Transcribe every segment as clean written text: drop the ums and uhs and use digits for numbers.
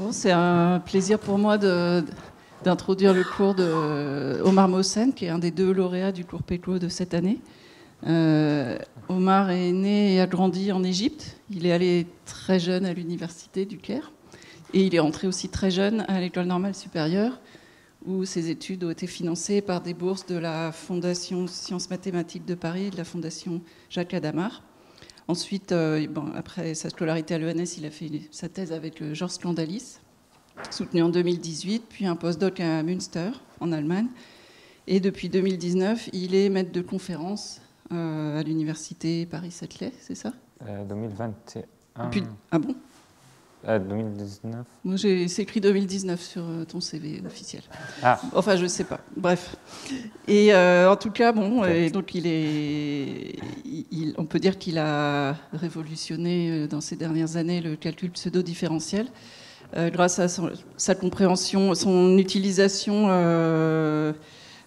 Bon, c'est un plaisir pour moi d'introduire le cours de Omar Mohsen, qui est un des 2 lauréats du cours Peccot de cette année. Omar est né et a grandi en Égypte. Il est allé très jeune à l'université du Caire. Et il est entré aussi très jeune à l'école normale supérieure, où ses études ont été financées par des bourses de la Fondation Sciences Mathématiques de Paris et de la Fondation Jacques Adamar. Ensuite, après sa scolarité à l'ENS, il a fait sa thèse avec Georges Scandalis, soutenu en 2018, puis un postdoc à Münster, en Allemagne. Et depuis 2019, il est maître de conférences à l'université Paris-Saclay, c'est ça 2021. Ah bon 2019. Moi, c'est écrit 2019 sur ton CV officiel. Ah. Enfin, je ne sais pas. Bref. Et en tout cas, bon, et donc on peut dire qu'il a révolutionné dans ces dernières années le calcul pseudo-différentiel grâce à sa compréhension, son utilisation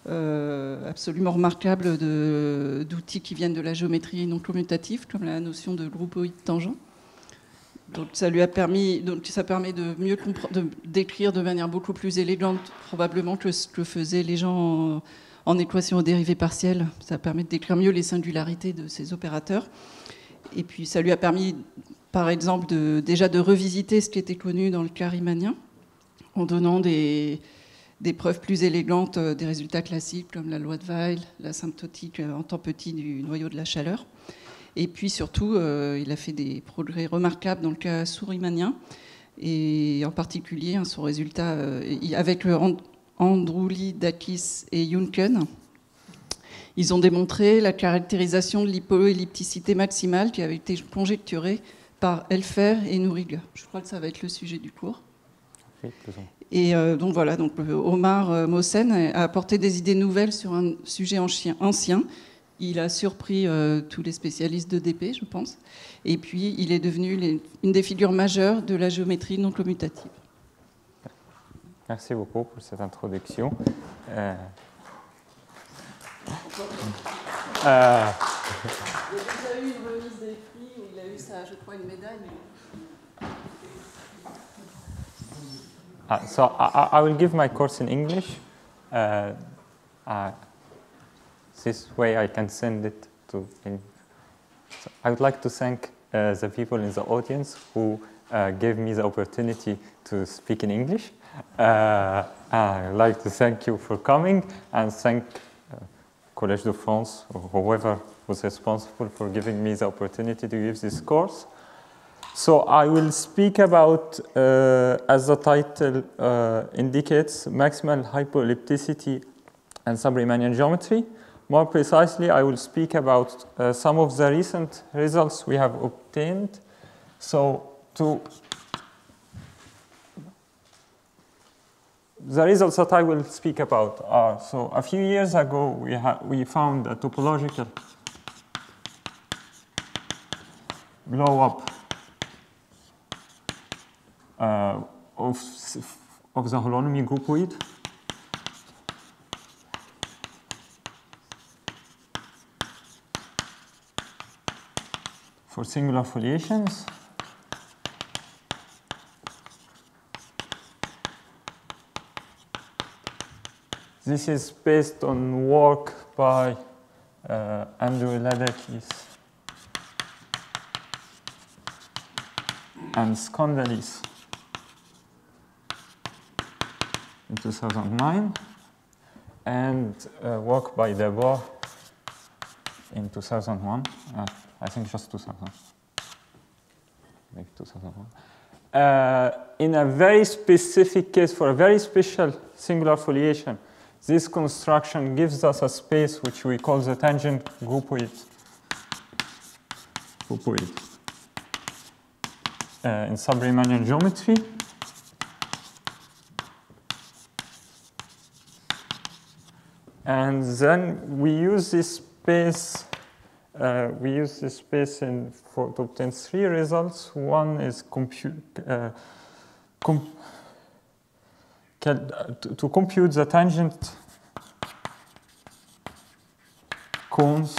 absolument remarquable d'outils qui viennent de la géométrie non commutative, comme la notion de groupoïde tangent. Donc ça permet de mieux d'écrire de manière beaucoup plus élégante probablement que ce que faisaient les gens en équation aux dérivées partielles. Ça permet de décrire mieux les singularités de ces opérateurs. Et puis ça lui a permis, par exemple, déjà de revisiter ce qui était connu dans le cas riemanien, en donnant des preuves plus élégantes des résultats classiques, comme la loi de Weil, l'asymptotique en temps petit du noyau de la chaleur. Et puis surtout, il a fait des progrès remarquables dans le cas Sub-Riemannian, et en particulier son résultat avec Androulidakis et Juncken. Ils ont démontré la caractérisation de l'hypoellipticité maximale qui avait été conjecturée par Helfer et Nourig. Je crois que ça va être le sujet du cours. Oui, et donc voilà, donc Omar Mohsen a apporté des idées nouvelles sur un sujet ancien. Il a surpris tous les spécialistes de DP, je pense. Et puis, il est devenu une des figures majeures de la géométrie non commutative. Merci beaucoup pour cette introduction. Il a déjà eu une remise des prix où il a eu, je crois, une médaille. So I will give my course in English. This way I can send it to. So I would like to thank the people in the audience who gave me the opportunity to speak in English. I would like to thank you for coming and thank Collège de France or whoever was responsible for giving me the opportunity to give this course. So I will speak about, as the title indicates, maximal hypoellipticity and Sub-Riemannian geometry. More precisely, I will speak about some of the recent results we have obtained. So, the results that I will speak about are, so a few years ago we found a topological blow-up of the holonomy groupoid. For singular foliations. This is based on work by Androulidakis and Scandalis in 2009, and work by Debord in 2001. I think just 2000, maybe 2001. In a very specific case, for a very special singular foliation, this construction gives us a space which we call the tangent groupoid. In Sub-Riemannian geometry. And then we use this space. To obtain 3 results. One is to compute the tangent cones,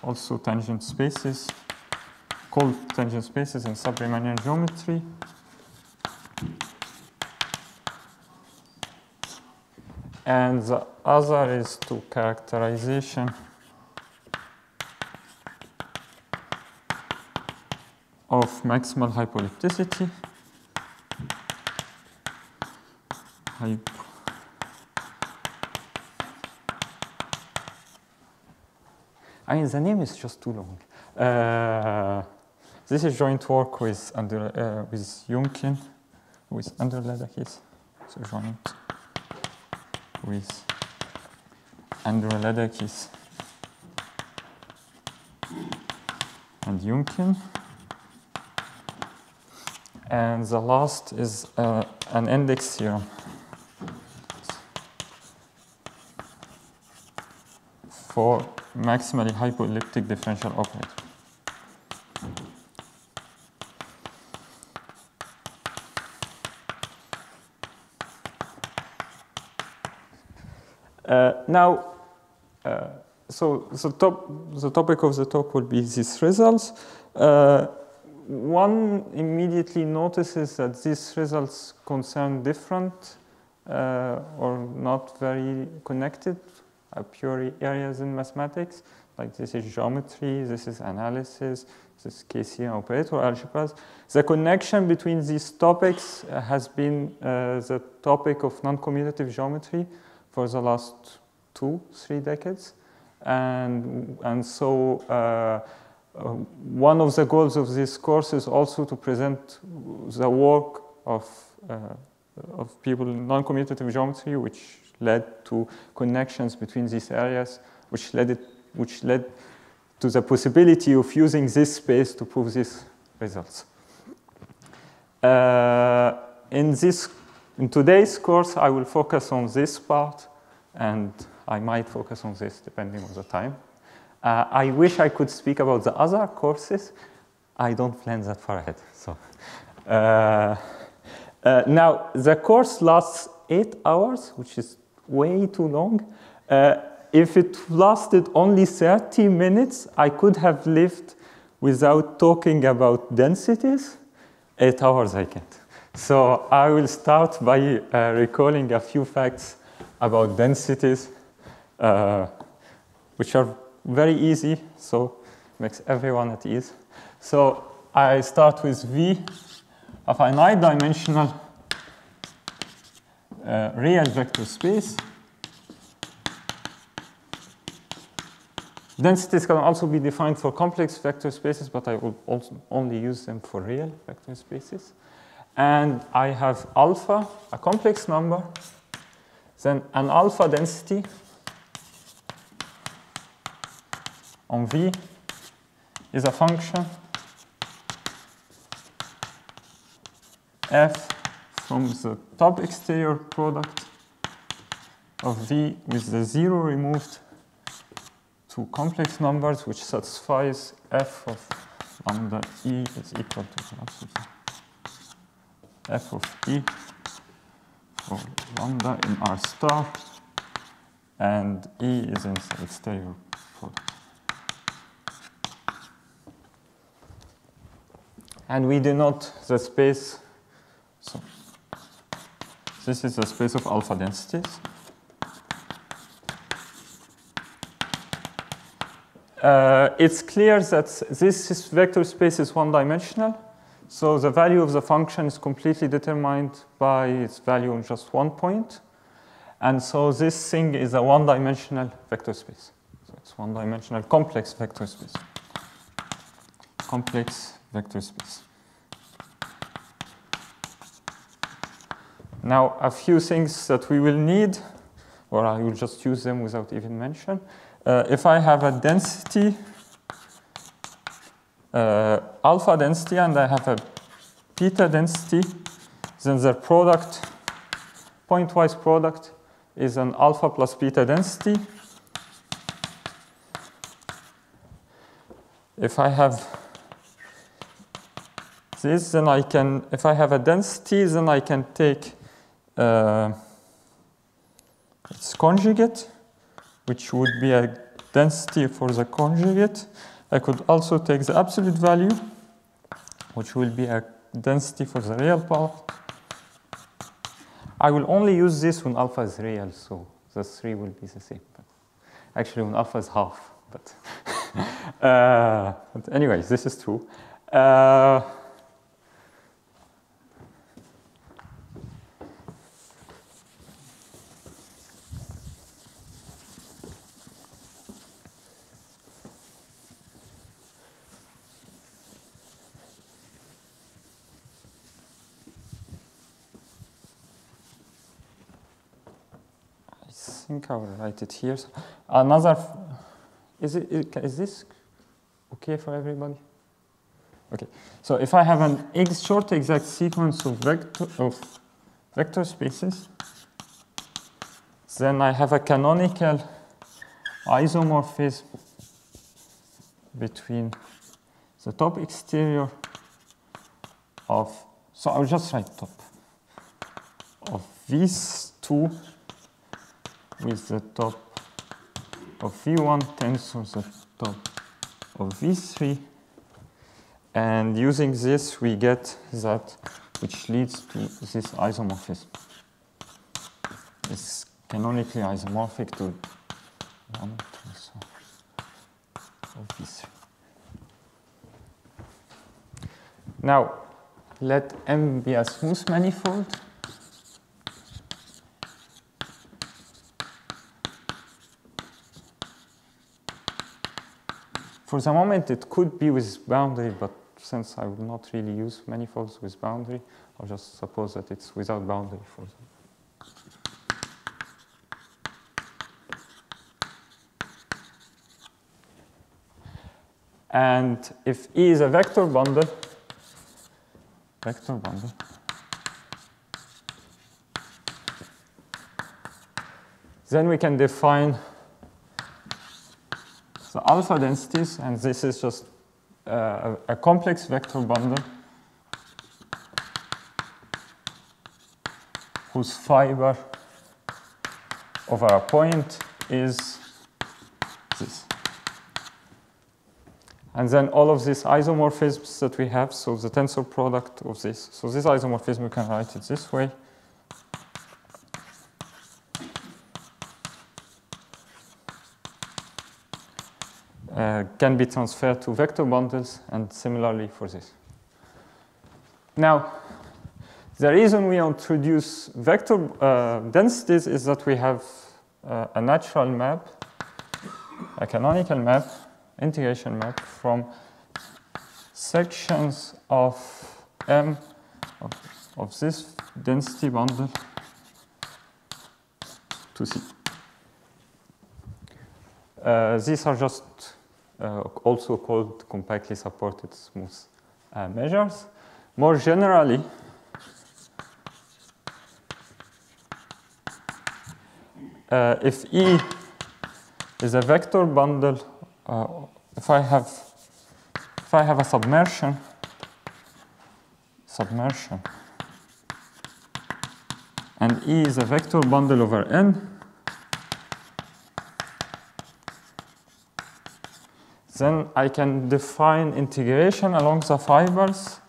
also tangent spaces, called tangent spaces in Sub-Riemannian geometry. And the other is to characterization of maximal hypoellipticity. I mean, the name is just too long. This is joint work with Junkin, with Anderledakis. So joint with Anderledakis and Junkin. And the last is an index theorem for maximally hypoelliptic differential operator. So the topic of the talk will be these results. One immediately notices that these results concern different or not very connected a priori areas in mathematics. Like this is geometry, this is analysis, this is Casian operator algebras. The connection between these topics has been the topic of non-commutative geometry for the last 2-3 decades. And so one of the goals of this course is also to present the work of people in non-commutative geometry, which led to connections between these areas, which led to the possibility of using this space to prove these results. In today's course, I will focus on this part, and I might focus on this depending on the time. I wish I could speak about the other courses. I don't plan that far ahead. So, now, the course lasts 8 hours, which is way too long. If it lasted only 30 minutes, I could have lived without talking about densities. 8 hours I can't. So I will start by recalling a few facts about densities, which are very easy, so makes everyone at ease. So I start with V, a finite dimensional real vector space. Densities can also be defined for complex vector spaces, but I will also only use them for real vector spaces. And I have alpha, a complex number, then an alpha density on V is a function f from the top exterior product of V with the 0 removed to complex numbers, which satisfies f of lambda e is equal to f of e for lambda in R star, and e is in the exterior product. And we denote the space, so this is the space of alpha densities. It's clear that this vector space is one-dimensional, so the value of the function is completely determined by its value on just one point. And so this thing is a one-dimensional vector space. So it's one-dimensional complex vector space. Complex vector space. Now, a few things that we will need, or I will just use them without even mention. If I have a density, alpha density, and I have a beta density, then the product, pointwise product, is an alpha plus beta density. If I have this, then I can, if I have a density, then I can take its conjugate, which would be a density for the conjugate. I could also take the absolute value, which will be a density for the real part. I will only use this when alpha is real, so the 3 will be the same. But actually, when alpha is half. But, but anyways, this is true. I think I will write it here. Another, is this okay for everybody? Okay, so if I have an short exact sequence of vector spaces, then I have a canonical isomorphism between the top exterior of, so I'll just write top, of these two with the top of V1 tensor the top of V3, and using this we get that which leads to this isomorphism. It's canonically isomorphic to one tensor of V3. Now let M be a smooth manifold. For the moment, it could be with boundary, but since I will not really use manifolds with boundary, I'll just suppose that it's without boundary for them. And if E is a vector bundle, then we can define the alpha densities, and this is just a complex vector bundle whose fiber over a point is this. And then all of these isomorphisms that we have, so the tensor product of this. So this isomorphism, we can write it this way. Can be transferred to vector bundles, and similarly for this. Now, the reason we introduce vector densities is that we have a natural map, a canonical map, integration map from sections of M of this density bundle to C. These are just also called compactly supported smooth measures. More generally, if E is a vector bundle, if I have a submersion, and E is a vector bundle over N, then I can define integration along the fibers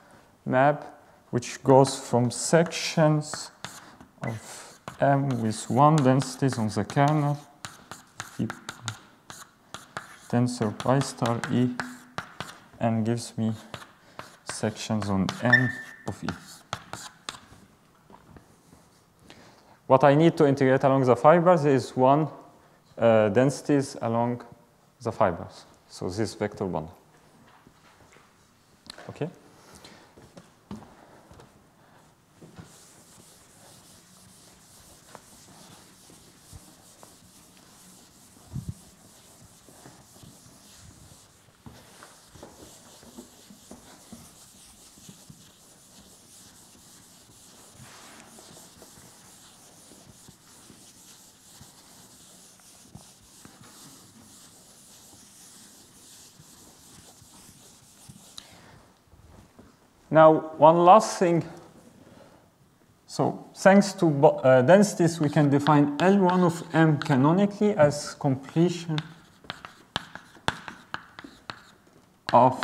map, which goes from sections of M with 1 densities on the kernel, tensor pi star E, and gives me sections on N of E. What I need to integrate along the fibers is 1 densities along the fibers. So this vector bundle. Okay? Now, one last thing. So thanks to densities, we can define L1 of M canonically as completion of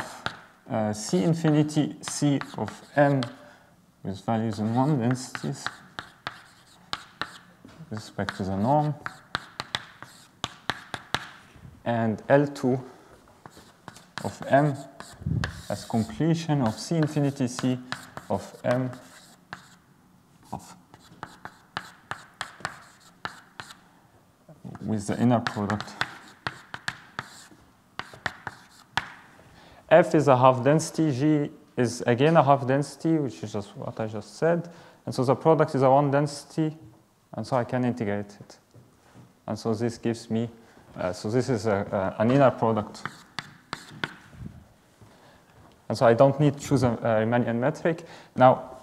C infinity C of M with values in 1 densities with respect to the norm. and L2 of M as completion of C infinity C of M of with the inner product. F is a half density, G is again a half density, which is just what I just said. And so the product is a one density, and so I can integrate it. And so this gives me, so this is an inner product. And so I don't need to choose a Riemannian metric. Now,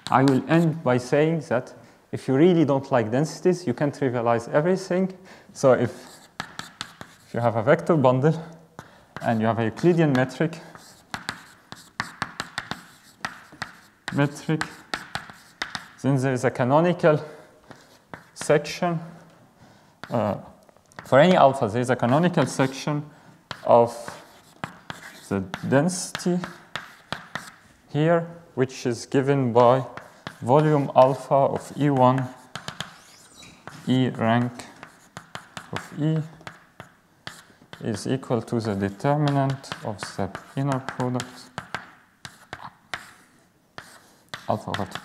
I will end by saying that if you really don't like densities, you can trivialize everything. So if you have a vector bundle and you have a Euclidean metric, then there is a canonical section. For any alpha, there is a canonical section of the density here, which is given by volume alpha of E1, E rank of E is equal to the determinant of the inner product alpha over 2.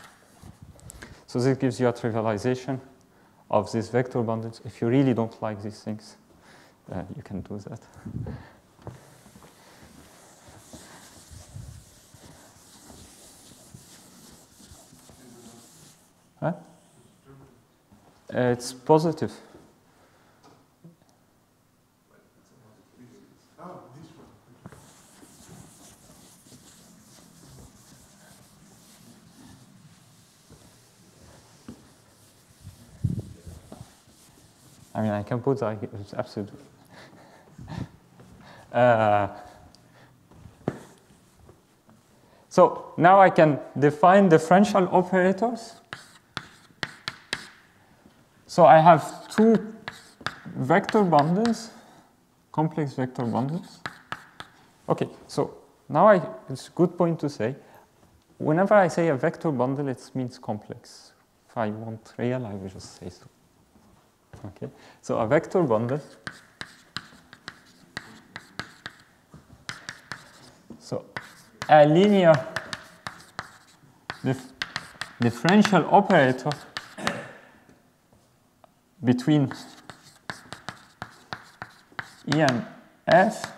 So this gives you a trivialization of these vector bundles. If you really don't like these things, you can do that. Huh? It's positive. I mean, I can put that, it's absolutely. So now I can define differential operators. So I have two vector bundles, complex vector bundles. Okay, so now it's a good point to say, whenever I say a vector bundle, it means complex. If I want real, I will just say so. Okay, so a vector bundle. So a linear differential operator between E and F,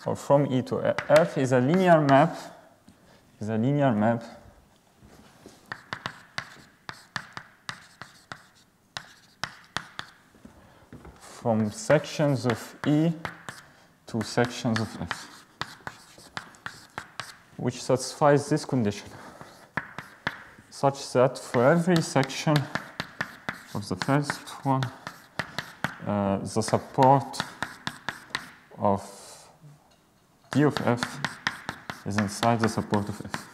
or from E to F, is a linear map. From sections of E to sections of F, which satisfies this condition, such that for every section of the first one, the support of D of F is inside the support of F.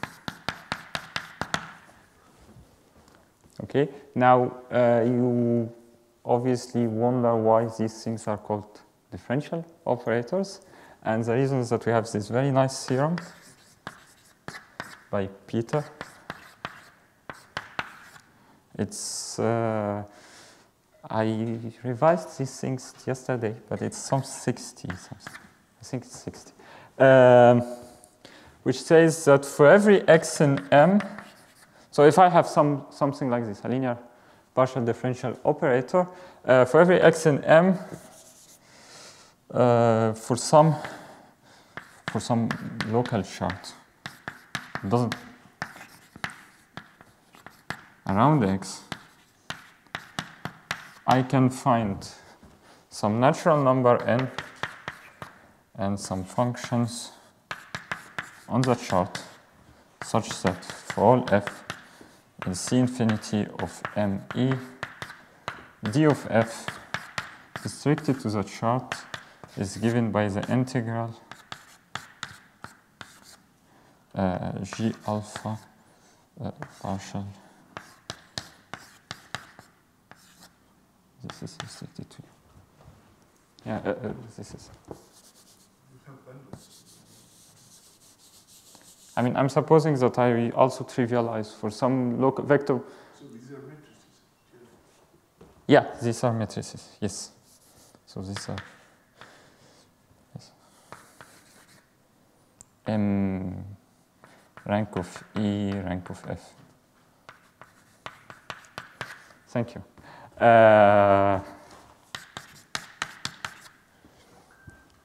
Okay, now you obviously wonder why these things are called differential operators. And the reason is that we have this very nice theorem by Peter. It's, I revised these things yesterday, but it's some 60 something. I think it's 60. Which says that for every x in M, so if I have something like this, a linear partial differential operator, for every x in M, for some local chart, doesn't around x, I can find some natural number n and some functions on the chart such that for all f in C infinity of ME, D of f restricted to the chart is given by the integral G alpha partial. This is restricted to. Yeah, this is. I mean, I'm supposing that I also trivialize for some local vector. So these are matrices? Yeah, these are matrices, yes. So these are M rank of E, rank of F. Thank you.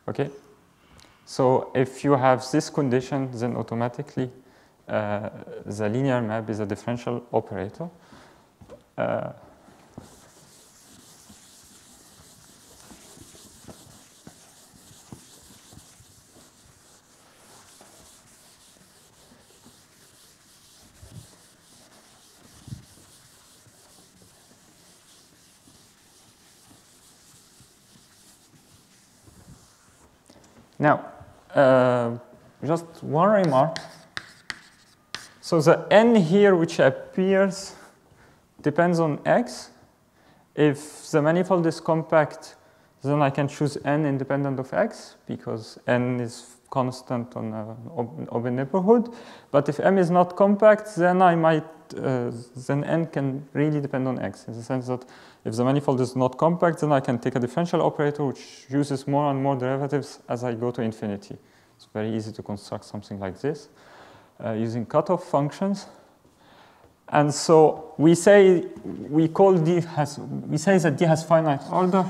Okay. So if you have this condition, then automatically the linear map is a differential operator. Now, just one remark. So the n here which appears depends on x. If the manifold is compact, then I can choose n independent of x, because n is constant on an open neighborhood. But if M is not compact, then I might then n can really depend on x, in the sense that if the manifold is not compact, then I can take a differential operator which uses more and more derivatives as I go to infinity. It's very easy to construct something like this using cutoff functions. And so we say that D has finite order.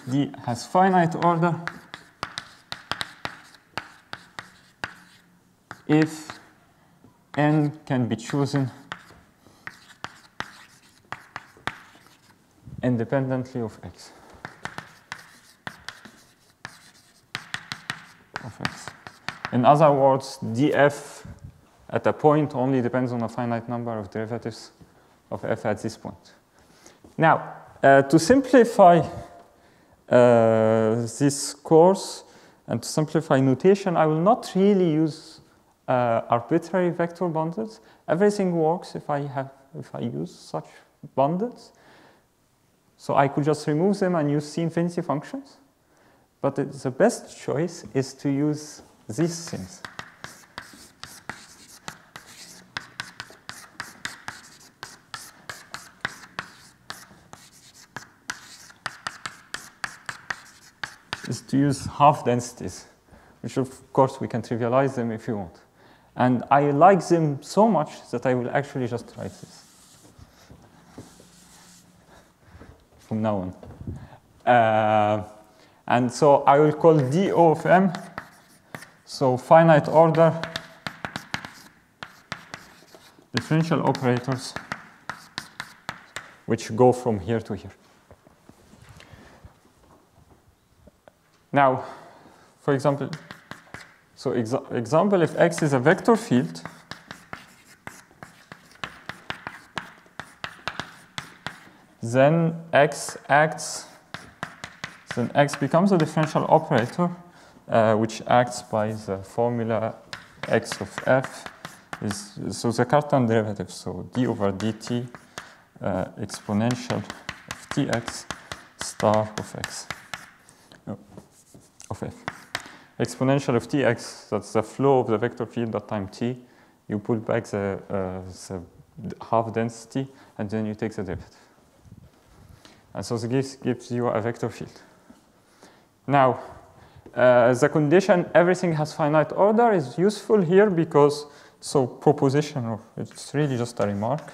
D has finite order if n can be chosen independently of x. In other words, df at a point only depends on a finite number of derivatives of f at this point. Now, to simplify this course and to simplify notation, I will not really use arbitrary vector bundles. Everything works if I use such bundles. So I could just remove them and use C-infinity functions. But the best choice is to use these things. Is to use half densities, which of course we can trivialize them if you want. And I like them so much that I will actually just write this from now on. And so I will call dO of M, so finite order differential operators which go from here to here. Now, for example, so example, if X is a vector field, then X becomes a differential operator, which acts by the formula X of F is, so the Cartan derivative, so d over dt exponential of tx star of x. Of f. Exponential of tx, that's the flow of the vector field at time t. You pull back the half density, and then you take the derivative. And so this gives you a vector field. Now, the condition everything has finite order is useful here because, so proposition, or it's really just a remark.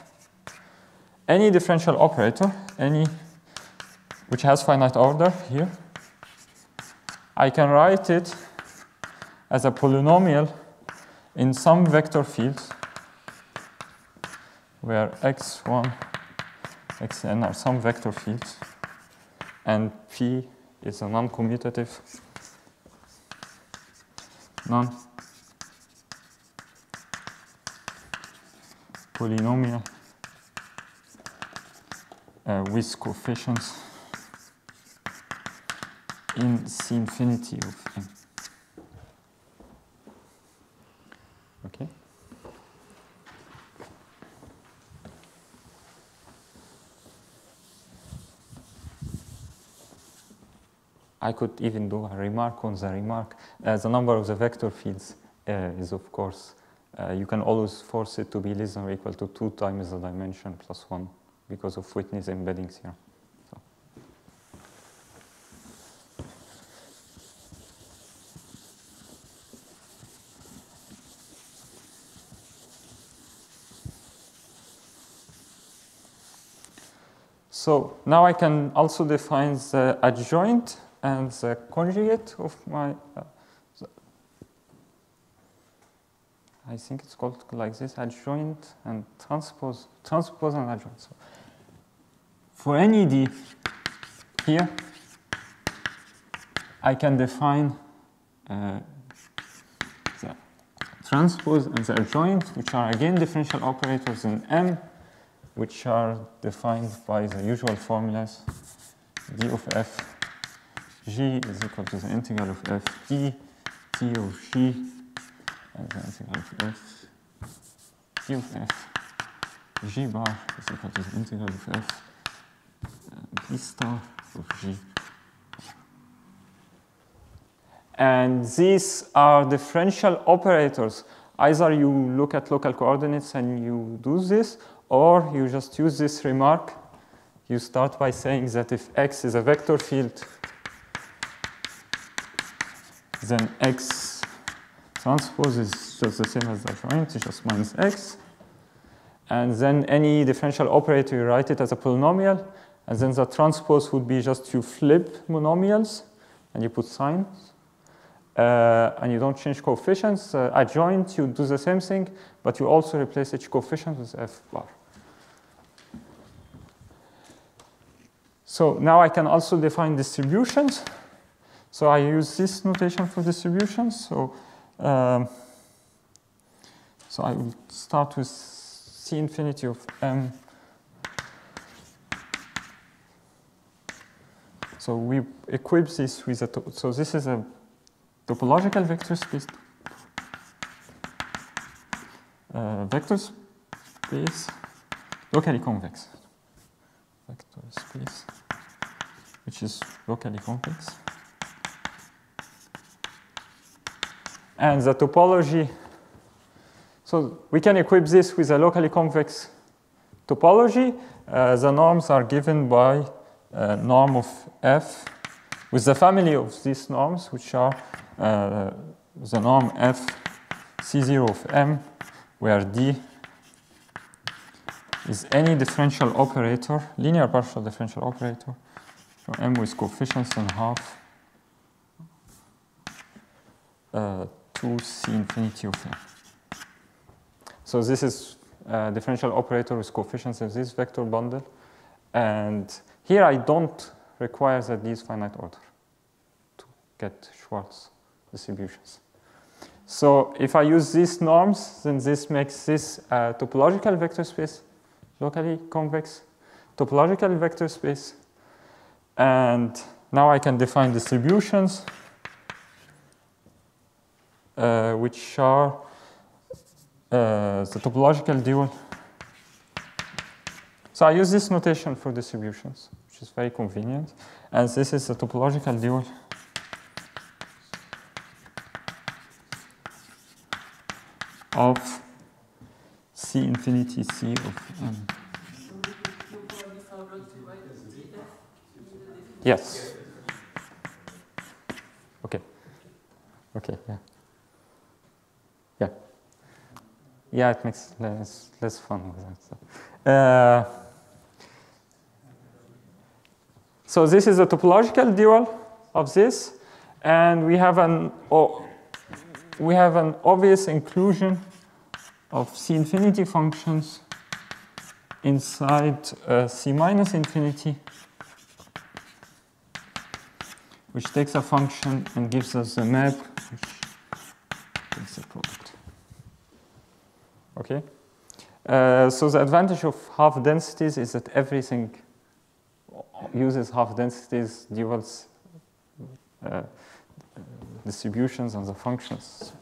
Any differential operator, any which has finite order here, I can write it as a polynomial in some vector fields where x1, xn are some vector fields, and p is a non-commutative, polynomial with coefficients in C infinity of m. Okay. I could even do a remark on the remark. The number of the vector fields is, of course, you can always force it to be less than or equal to 2 times the dimension plus 1 because of Whitney's embedding theorem. So now I can also define the adjoint and the conjugate of my, I think it's called like this, adjoint and transpose and adjoint. So for any D here, I can define the transpose and the adjoint, which are again differential operators in M, which are defined by the usual formulas. D of f g is equal to the integral of f d, t of g, and the integral of f d of f g bar is equal to the integral of f d star of g. And these are differential operators. Either you look at local coordinates and you do this, or you just use this remark. You start by saying that if X is a vector field, then X transpose is just the same as the adjoint, it's just minus X. And then any differential operator, you write it as a polynomial. And then the transpose would be just you flip monomials and you put signs. And you don't change coefficients. Adjoint, you do the same thing, but you also replace each coefficient with F bar. So now I can also define distributions. So I use this notation for distributions. So I will start with C infinity of M. So we equip this with a, so this is a topological vector space. Vector space locally convex. Vector space, which is locally convex. And the topology, so we can equip this with a locally convex topology. The norms are given by norm of F with the family of these norms, which are the norm F C0 of M, where D is any differential operator, linear partial differential operator, so M with coefficients in half to C infinity of M. So this is a differential operator with coefficients in this vector bundle. And here I don't require that D is finite order to get Schwartz distributions. So if I use these norms, then this makes this a topological vector space, locally convex topological vector space. And now I can define distributions, which are the topological dual. So I use this notation for distributions, which is very convenient. And this is the topological dual of C infinity C of M. Yes. Okay. Okay, yeah. Yeah. Yeah, it makes less fun with that. So this is a topological dual of this, and we have an obvious inclusion of C infinity functions inside C minus infinity, which takes a function and gives us a map, which takes a product. Okay? So the advantage of half densities is that everything uses half densities, duals, distributions on the functions.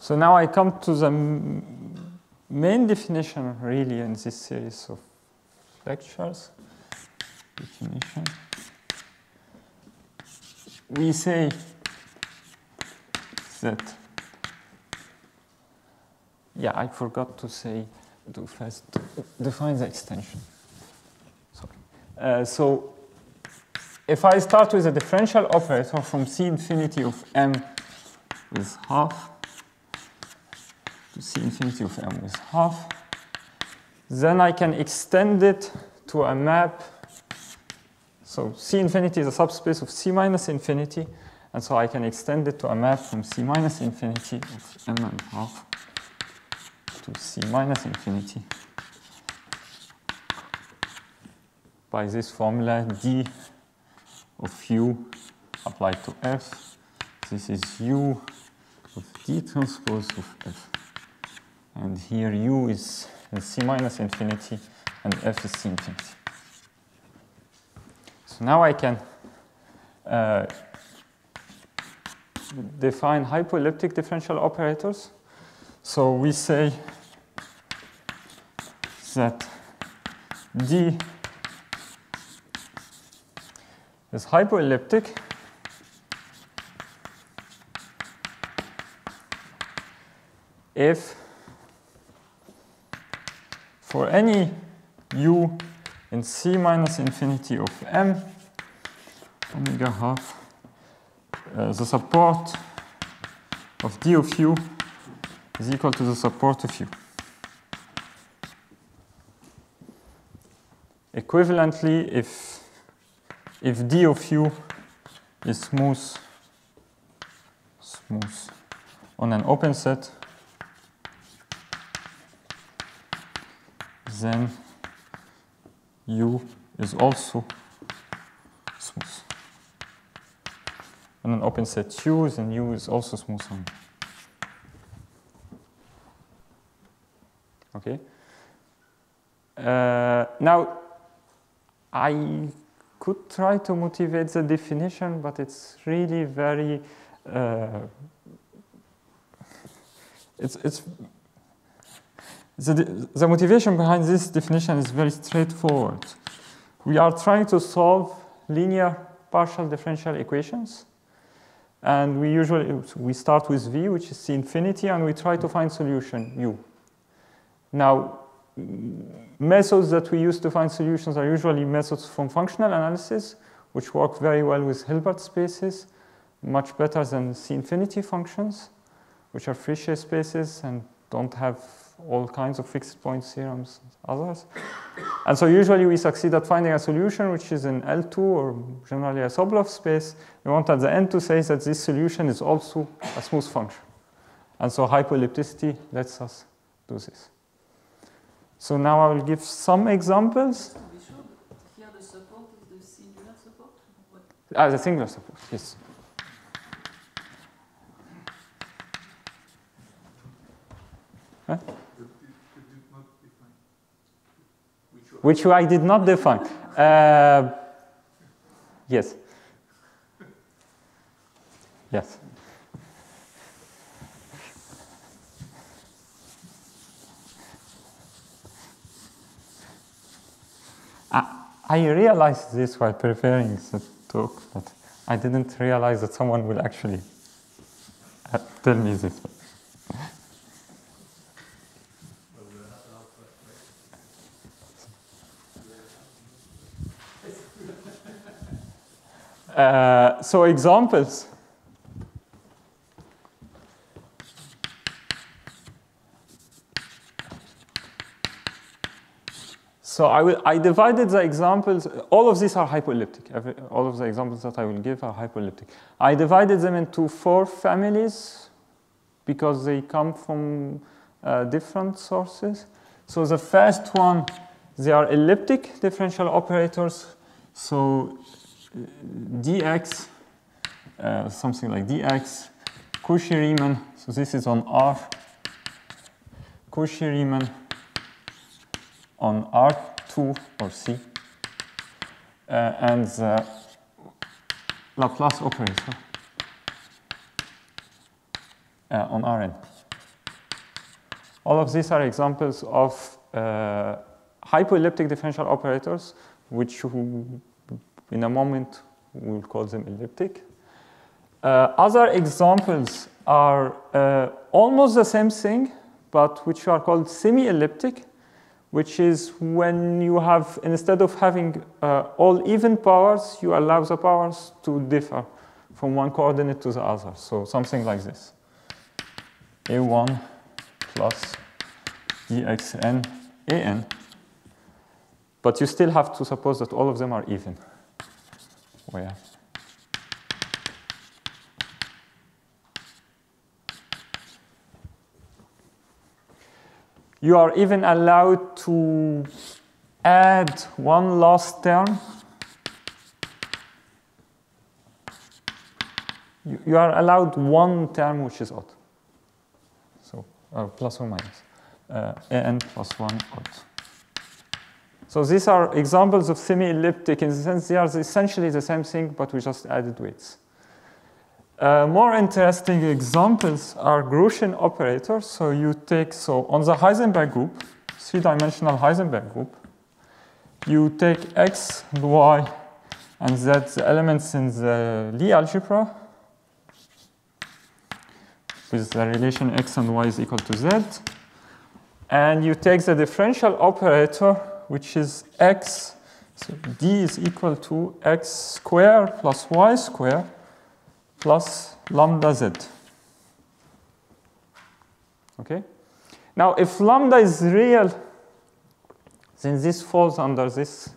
So now I come to the main definition, really, in this series of lectures. Definition. We say that, yeah, I forgot to say, to first define the extension. Sorry. So if I start with a differential operator from C infinity of m with half to C infinity of m with half, then I can extend it to a map. So C infinity is a subspace of C minus infinity, and so I can extend it to a map from C minus infinity of m and half to C minus infinity by this formula d of u applied to f. This is u of d transpose of f. And here u is C minus infinity and f is C infinity. So now I can define hypoelliptic differential operators. So we say that D is hypoelliptic if for any u in C minus infinity of m omega half, the support of d of u is equal to the support of u. Equivalently, if d of u is smooth on an open set, then u is also smooth. On an open set u, then u is also smooth on. Okay. Now, I could try to motivate the definition, but it's really very the motivation behind this definition is very straightforward. We are trying to solve linear partial differential equations, and we start with v, which is C infinity, and we try to find solution u. Now, methods that we use to find solutions are usually methods from functional analysis, which work very well with Hilbert spaces, much better than C infinity functions, which are Friche spaces and don't have all kinds of fixed point theorems and others. And so usually we succeed at finding a solution which is in L2 or generally a Sobolev space. We want at the end to say that this solution is also a smooth function. And so hypoellipticity lets us do this. So now I will give some examples. To be sure, here the support is the singular support? The singular support, yes. Huh? Which I did not define. Yes. Yes. I realized this while preparing the talk, but I didn't realize that someone will actually tell me this. So examples. So I divided the examples. All of these are hypoelliptic. All of the examples that I will give are hypoelliptic. I divided them into 4 families because they come from different sources. So the first one, they are elliptic differential operators. So dx, something like dx, Cauchy-Riemann, so this is on R, Cauchy-Riemann on R2 or C, and the Laplace operator on Rn. All of these are examples of hypoelliptic differential operators, which in a moment we'll call them elliptic. Other examples are almost the same thing, but which are called semi-elliptic, which is when you have, instead of having all even powers, you allow the powers to differ from one coordinate to the other. So something like this. A1 plus dxn an. But you still have to suppose that all of them are even. Where? You are even allowed to add one last term. You are allowed one term which is odd. So plus or minus. An plus 1 odd. So these are examples of semi-elliptic. In the sense they are essentially the same thing, but we just added weights. More interesting examples are Gaussian operators. So you take, so on the Heisenberg group, three-dimensional Heisenberg group, you take x and y and z, the elements in the Lie algebra, with the relation x and y is equal to z, and you take the differential operator, which is x, so d is equal to x squared plus y squared plus lambda z. Okay? Now, if lambda is real, then this falls under these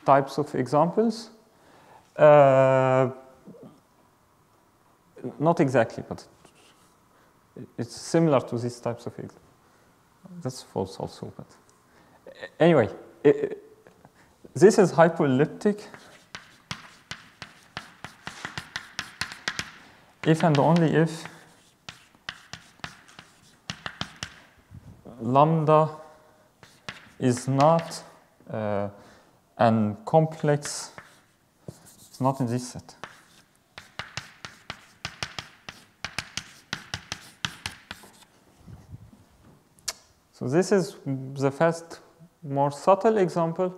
types of examples. Not exactly, but it's similar to these types of examples. That's false also, but anyway, this is hypoelliptic if and only if lambda is not an complex, it's not in this set. So this is the first more subtle example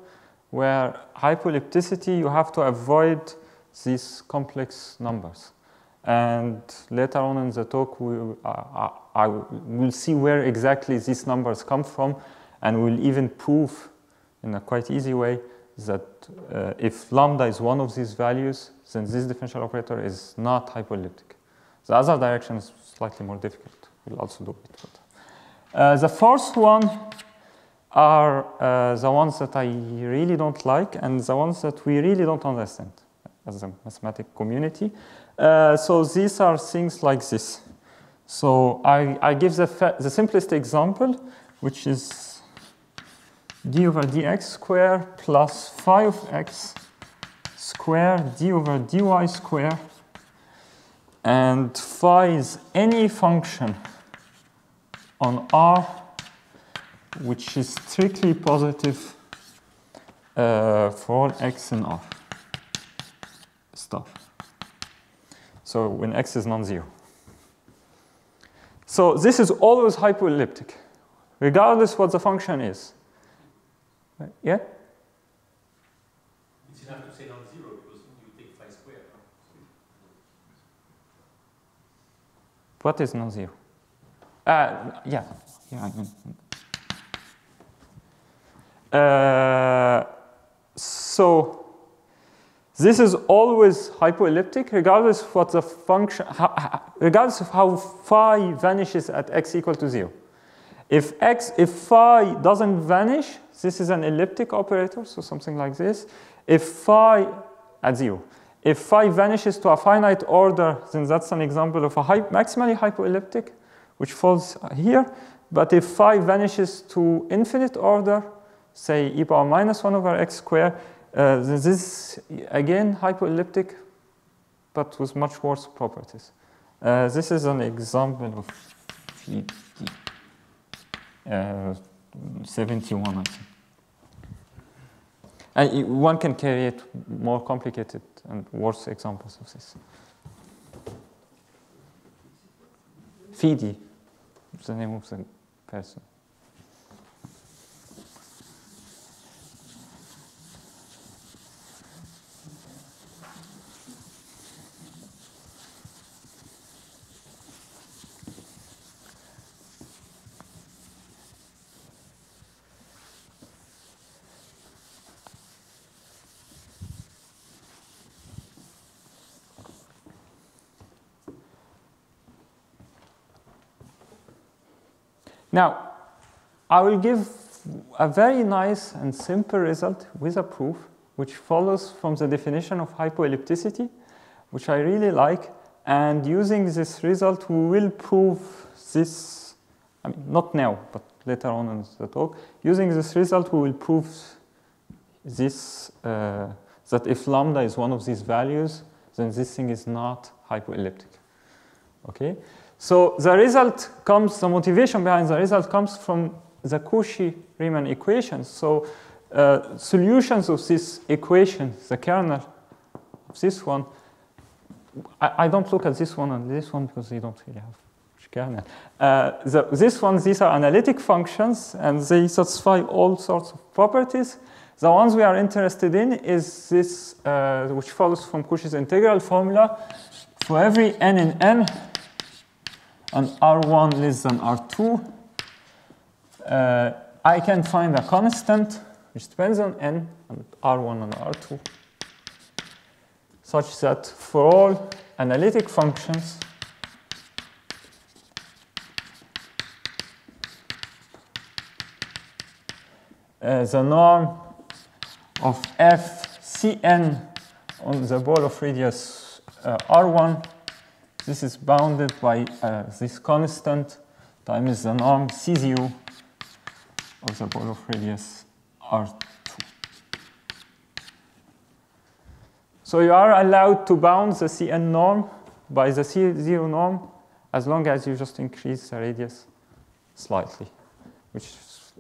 where hypoellipticity, you have to avoid these complex numbers. And later on in the talk, I will see where exactly these numbers come from, and we'll even prove in a quite easy way that if lambda is one of these values, then this differential operator is not hypoelliptic. The other direction is slightly more difficult. We'll also do it. But the first one are the ones that I really don't like and the ones that we really don't understand as a mathematics community. So these are things like this. So I give the simplest example, which is d over dx squared plus phi of x squared d over dy squared. And phi is any function on R which is strictly positive for all x in R. Stuff. So when x is non-zero. So this is always hypoelliptic, regardless what the function is. Yeah? You have to say non-zero because you take phi squared. What is non-zero? Yeah, I mean. So this is always hypoelliptic, regardless of what the function, regardless of how phi vanishes at x equal to 0. If phi doesn't vanish, this is an elliptic operator, so something like this. If phi at 0, if phi vanishes to a finite order, then that's an example of a maximally hypoelliptic, which falls here. But if phi vanishes to infinite order, say e power minus 1 over x squared, this is again hypoelliptic, but with much worse properties. This is an example of 71, I think. And one can create more complicated and worse examples of this. Phi d, the name of the person. Now, I will give a very nice and simple result with a proof, which follows from the definition of hypoellipticity, which I really like. And using this result, we will prove this, I mean, not now, but later on in the talk. Using this result, we will prove this, that if lambda is one of these values, then this thing is not hypoelliptic. Okay? So the result comes, the motivation behind the result comes from the Cauchy-Riemann equations. So solutions of this equation, the kernel of this one, I don't look at this one and this one because they don't really have kernel. These are analytic functions and they satisfy all sorts of properties. The ones we are interested in is this, which follows from Cauchy's integral formula. For every n in n, and R1 less than R2, I can find a constant which depends on n and R1 and R2, such that for all analytic functions, the norm of f Cn on the ball of radius R1, this is bounded by this constant times the norm C0 of the ball of radius R2. So you are allowed to bound the Cn norm by the C0 norm as long as you just increase the radius slightly, which is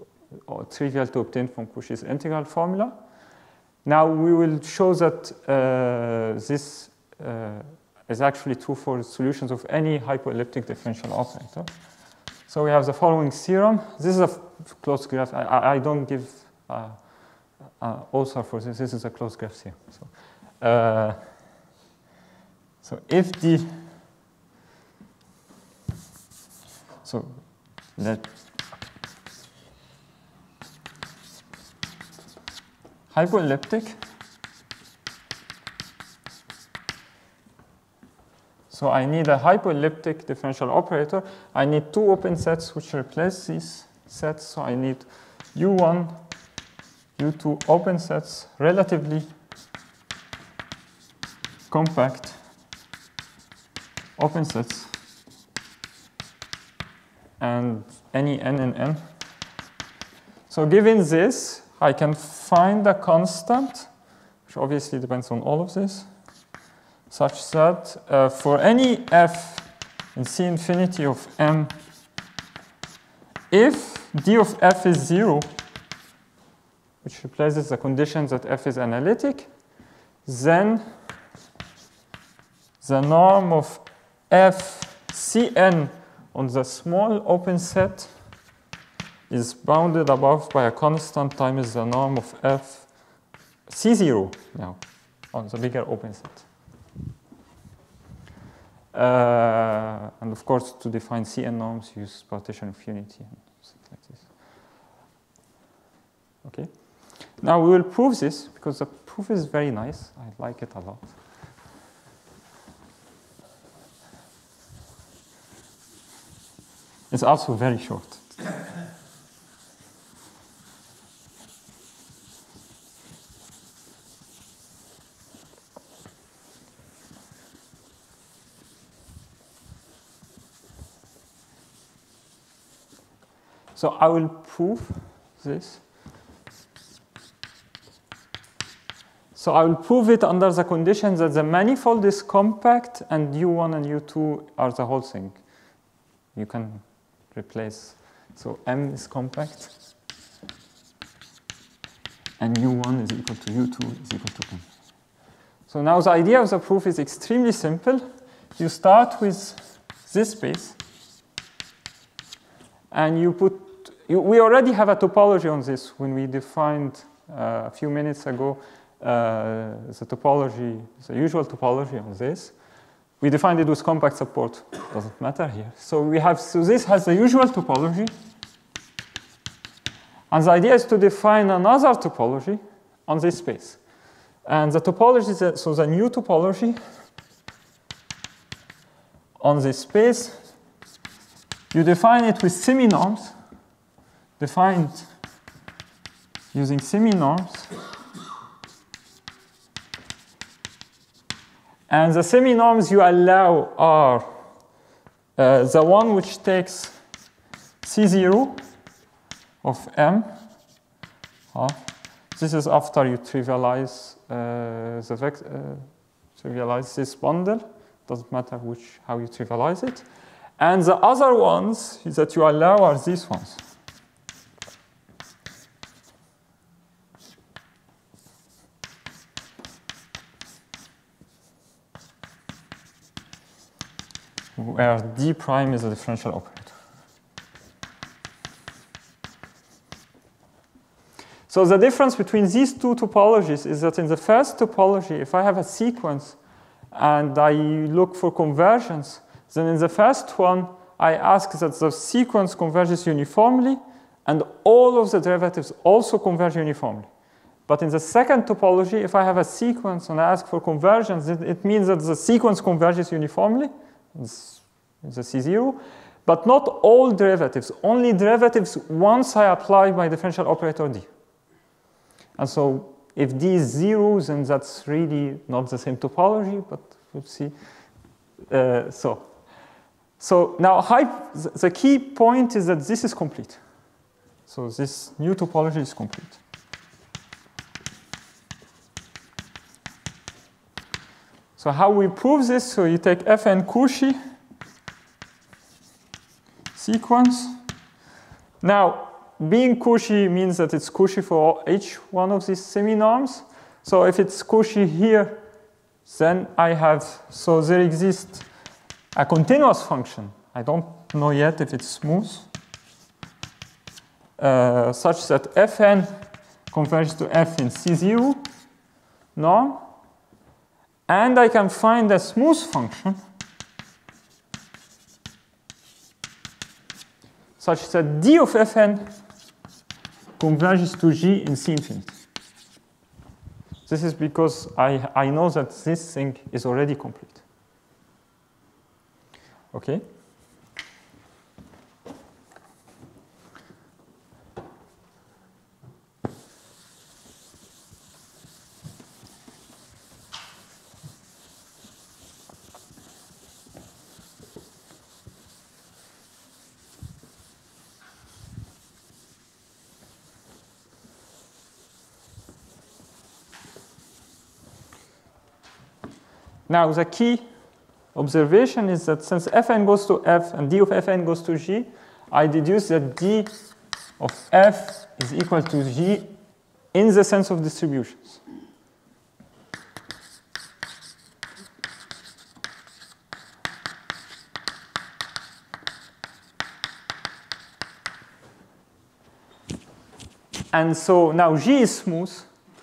trivial to obtain from Cauchy's integral formula. Now we will show that this is actually true for solutions of any hypoelliptic differential operator. So we have the following theorem. This is a closed graph. I don't give author for this. This is a closed graph theorem. So if the let hypoelliptic. So I need a hypoelliptic differential operator. I need two open sets which replace these sets. So I need U1, U2 open sets, relatively compact open sets, and any n in n. So given this, I can find a constant, which obviously depends on all of this, such that for any f in C infinity of m, if d of f is 0, which replaces the condition that f is analytic, then the norm of f Cn on the small open set is bounded above by a constant times the norm of f C0 now on the bigger open set. And of course, to define Cn norms, use partition of unity and stuff like this. Okay. Now we will prove this because the proof is very nice. I like it a lot. It's also very short. So I will prove this. So I will prove it under the condition that the manifold is compact and U1 and U2 are the whole thing. You can replace, so M is compact and U1 is equal to U2 is equal to M. So now the idea of the proof is extremely simple. You start with this space and we already have a topology on this when we defined a few minutes ago the topology, the usual topology on this. We defined it with compact support. Doesn't matter here. So this has the usual topology. And the idea is to define another topology on this space. And the topology, so the new topology on this space, you define it with semi-norms, defined using semi-norms. And the semi-norms you allow are the one which takes C0 of M. This is after you trivialize trivialize this bundle. Doesn't matter how you trivialize it. And the other ones that you allow are these ones. Where D prime is a differential operator. So the difference between these two topologies is that in the first topology, if I have a sequence and I look for convergence, then in the first one, I ask that the sequence converges uniformly and all of the derivatives also converge uniformly. But in the second topology, if I have a sequence and I ask for convergence, it means that the sequence converges uniformly. It's the C0, but not all derivatives, only derivatives once I apply my differential operator D. And so if D is 0, then that's really not the same topology, but we'll see. So now the key point is that this is complete. So this new topology is complete. So how we prove this? So you take Fn Cauchy sequence. Now, being Cauchy means that it's Cauchy for each one of these semi-norms. So if it's Cauchy here, then I have, so there exists a continuous function. I don't know yet if it's smooth, such that Fn converges to F in C0 norm. And I can find a smooth function such that D of Fn converges to G in C infinity. This is because I know that this thing is already complete. Okay? Now, the key observation is that since Fn goes to F and D of Fn goes to G, I deduce that D of F is equal to G in the sense of distributions. And so now G is smooth,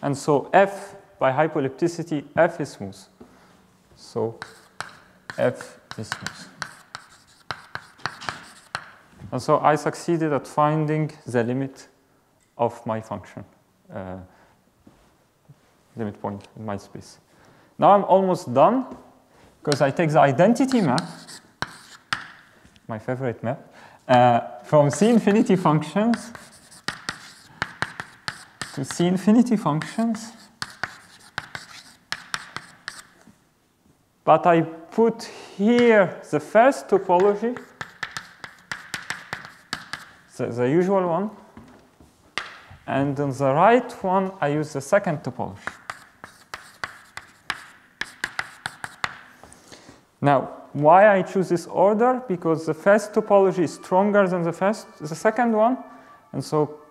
and so F by hypoellipticity, F is smooth. So F is smooth. And so I succeeded at finding the limit of my function, limit point in my space. Now I'm almost done, because I take the identity map, my favorite map, from C infinity functions to C infinity functions. But I put here the first topology, the usual one, and on the right one, I use the second topology. Now, why I choose this order? Because the first topology is stronger than the second one, and so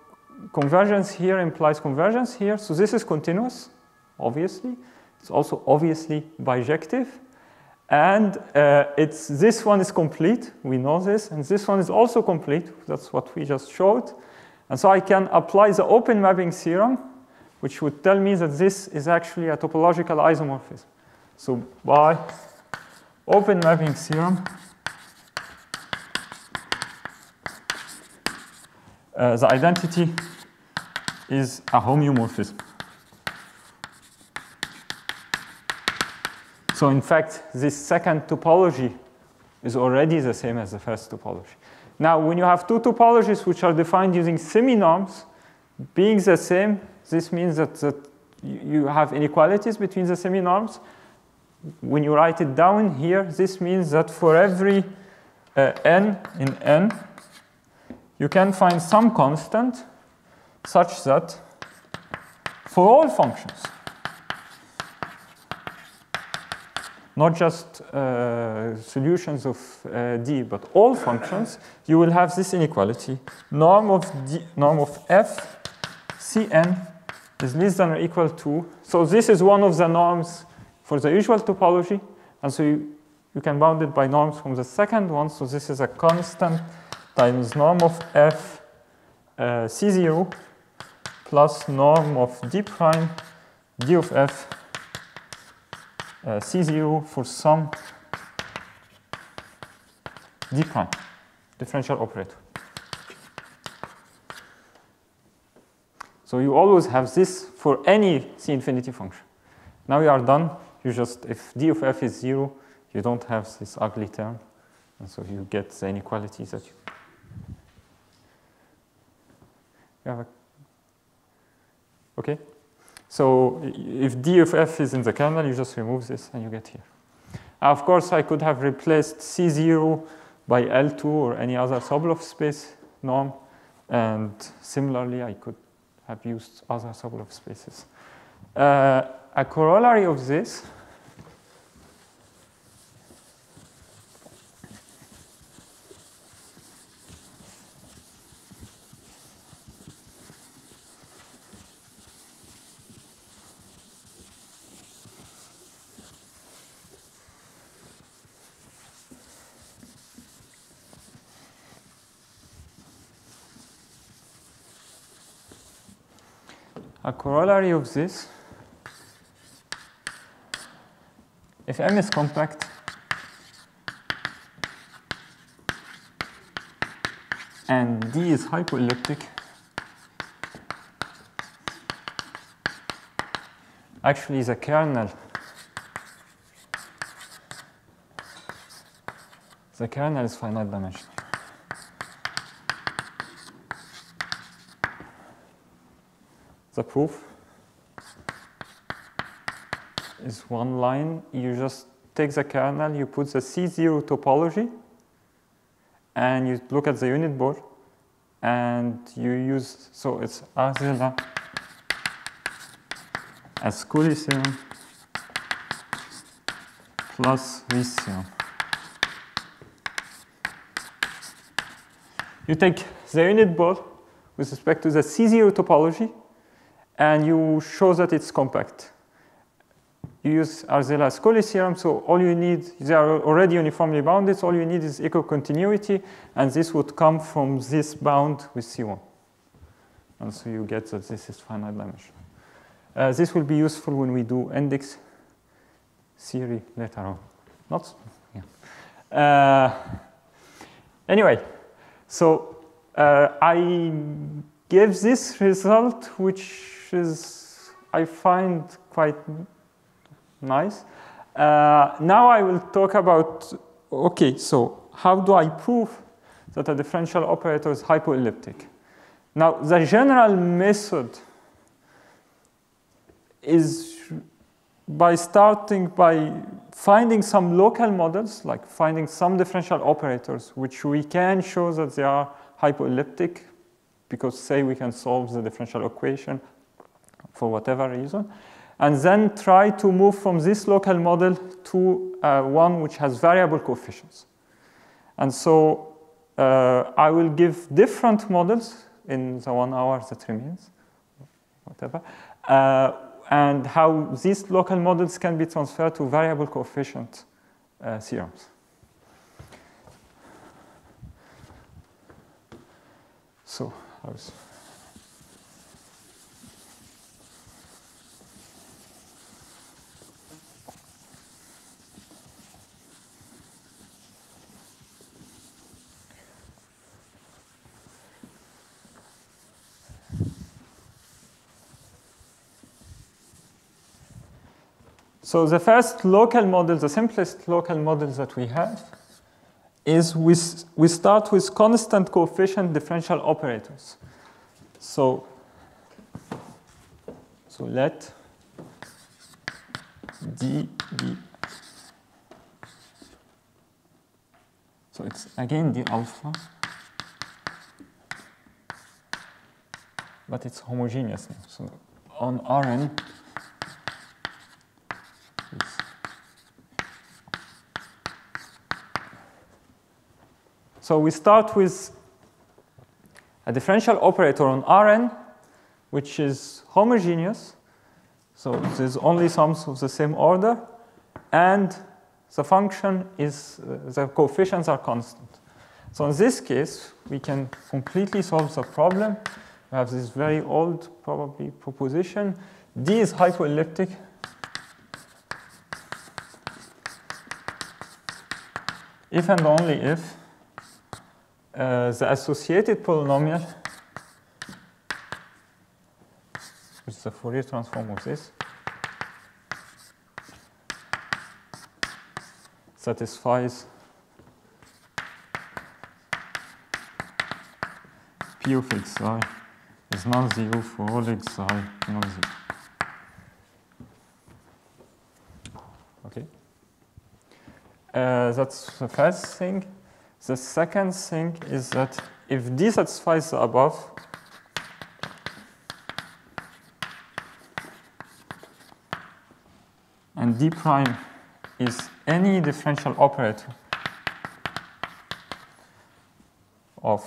convergence here implies convergence here. So this is continuous, obviously. It's also obviously bijective. And this one is complete, we know this, and this one is also complete, that's what we just showed. And so I can apply the open mapping theorem, which would tell me that this is actually a topological isomorphism. So by open mapping theorem, the identity is a homeomorphism. So in fact, this second topology is already the same as the first topology. Now, when you have two topologies which are defined using semi-norms, being the same, this means that you have inequalities between the semi-norms. When you write it down here, this means that for every n in n, you can find some constant such that for all functions, not just solutions of D, but all functions, you will have this inequality. Norm of f Cn is less than or equal to. So this is one of the norms for the usual topology. And so you can bound it by norms from the second one. So this is a constant times norm of f C0 plus norm of d prime d of f C0 for some d prime, differential operator. So you always have this for any C infinity function. Now you are done. You just, if d of f is 0, you don't have this ugly term. And so you get the inequalities that you have. Okay? So if d of f is in the kernel, you just remove this and you get here. Of course, I could have replaced C0 by L2 or any other Sobolev space norm. And similarly, I could have used other Sobolev spaces. A corollary of this if M is compact, and D is hypoelliptic, actually the kernel is finite dimensional. The proof is one line. You just take the kernel, you put the C0 topology, and you look at the unit board, and you use, so it's Arzela as Coully theorem plus Ries theorem. You take the unit board with respect to the C0 topology, and you show that it's compact. You use Arzela's Coully theorem, so all you need, they are already uniformly bounded, so all you need is eco-continuity, and this would come from this bound with C1. And so you get that this is finite dimensional. This will be useful when we do index theory later on. Not, yeah. Anyway, so I gave this result, which is, I find quite nice. Now I will talk about, okay, so how do I prove that a differential operator is hypoelliptic? Now, the general method is by starting by finding some local models, like finding some differential operators, which we can show that they are hypoelliptic, because say we can solve the differential equation for whatever reason, and then try to move from this local model to one which has variable coefficients. And so I will give different models in the 1 hour that remains, whatever, and how these local models can be transferred to variable coefficient theorems. So, so the first local model, the simplest local model that we have, is we start with constant coefficient differential operators. So let D be, so it's again the alpha, but it's homogeneous now. So on Rn, so we start with a differential operator on Rn, which is homogeneous. So there's only sums of the same order, and the function is, the coefficients are constant. So in this case, we can completely solve the problem. We have this very old, probably, proposition. D is hypoelliptic. If and only if the associated polynomial, which is the Fourier transform of this, satisfies P of xi is non-zero for all xi non-zero. Okay. That's the first thing. The second thing is that if D satisfies the above, and D prime is any differential operator of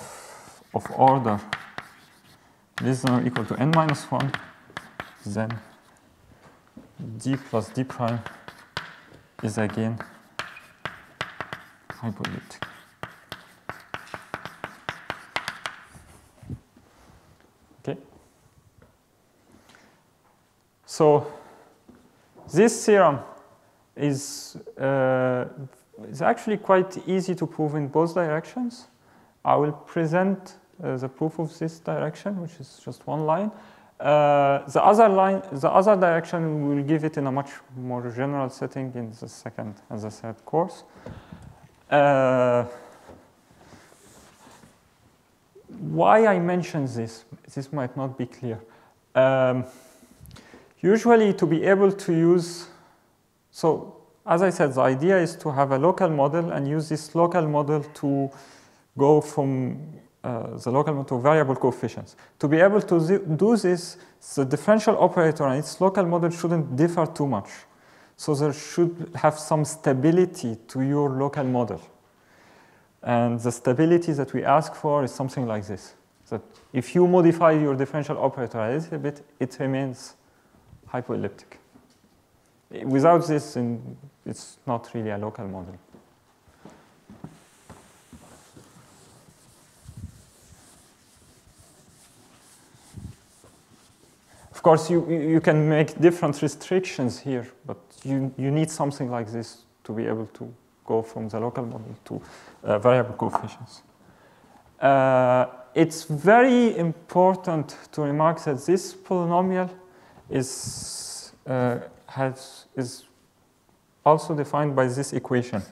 order less than or equal to n minus 1, then D plus D prime is again hypoelliptic. Okay. So this theorem is actually quite easy to prove in both directions. I will present the proof of this direction, which is just one line. The other direction, we will give it in a much more general setting in the second and the third course. Why I mention this might not be clear. Usually, to be able to use, so as I said, the idea is to have a local model and use this local model to go from the local model to variable coefficients. To be able to do this, the differential operator and its local model shouldn't differ too much. So there should have some stability to your local model. And the stability that we ask for is something like this. That if you modify your differential operator a little bit, it remains hypoelliptic. Without this, it's not really a local model. Of course, you can make different restrictions here, but you need something like this to be able to go from the local model to variable coefficients. It's very important to remark that this polynomial is also defined by this equation.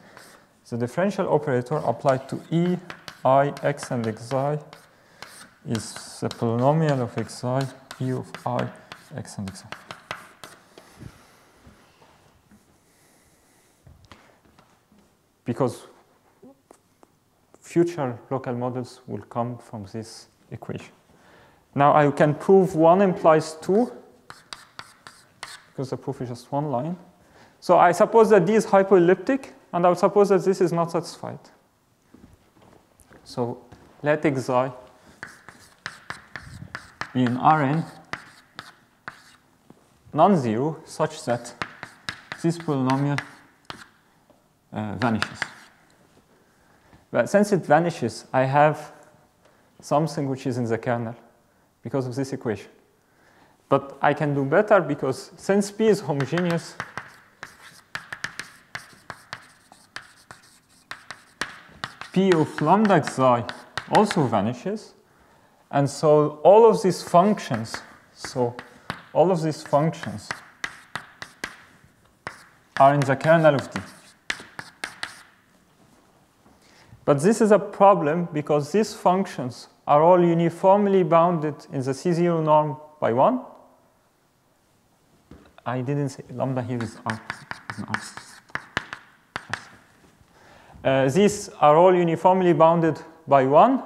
The differential operator applied to E, I, x, and xi is the polynomial of xi, E of I, x, and xi. Because future local models will come from this equation. Now I can prove 1 implies 2, because the proof is just one line. So I suppose that D is hypoelliptic, and I would suppose that this is not satisfied. So let xi be in Rn non-zero such that this polynomial vanishes. But since it vanishes, I have something which is in the kernel because of this equation. But I can do better because since P is homogeneous, P of lambda xi also vanishes. And so all of these functions, are in the kernel of D. But this is a problem because these functions are all uniformly bounded in the C0 norm by 1. I didn't say lambda here is R. These are all uniformly bounded by 1,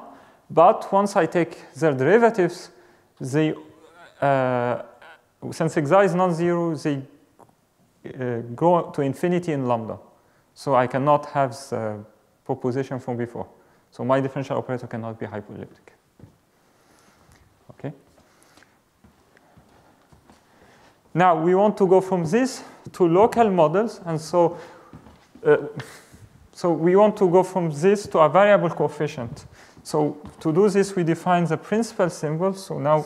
but once I take their derivatives, they, since xi is non-zero, they go to infinity in lambda. So I cannot have the proposition from before. So my differential operator cannot be hypoelliptic. Okay. Now we want to go from this to local models, and so we want to go from this to a variable coefficient. So to do this, we define the principal symbol. So now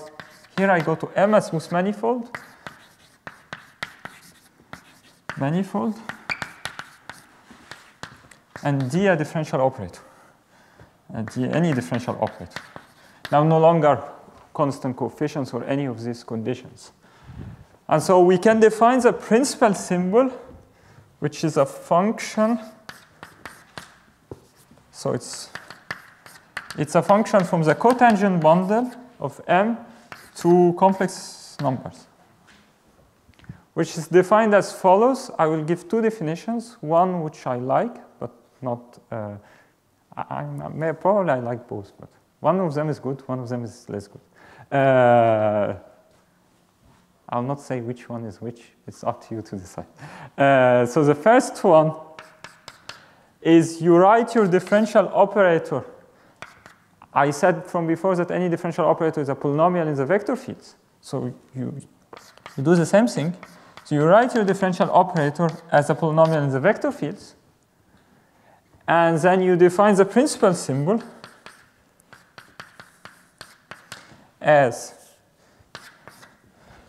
here I go to M as smooth manifold, and D a differential operator, and D any differential operator. Now no longer constant coefficients or any of these conditions. And so we can define the principal symbol, which is a function. So it's a function from the cotangent bundle of M to complex numbers, which is defined as follows. I will give two definitions, one which I like, but not, probably I like both, but one of them is good, one of them is less good. I'll not say which one is which, it's up to you to decide. So the first one is you write your differential operator. I said from before that any differential operator is a polynomial in the vector fields. So you do the same thing. So you write your differential operator as a polynomial in the vector fields. And then you define the principal symbol as,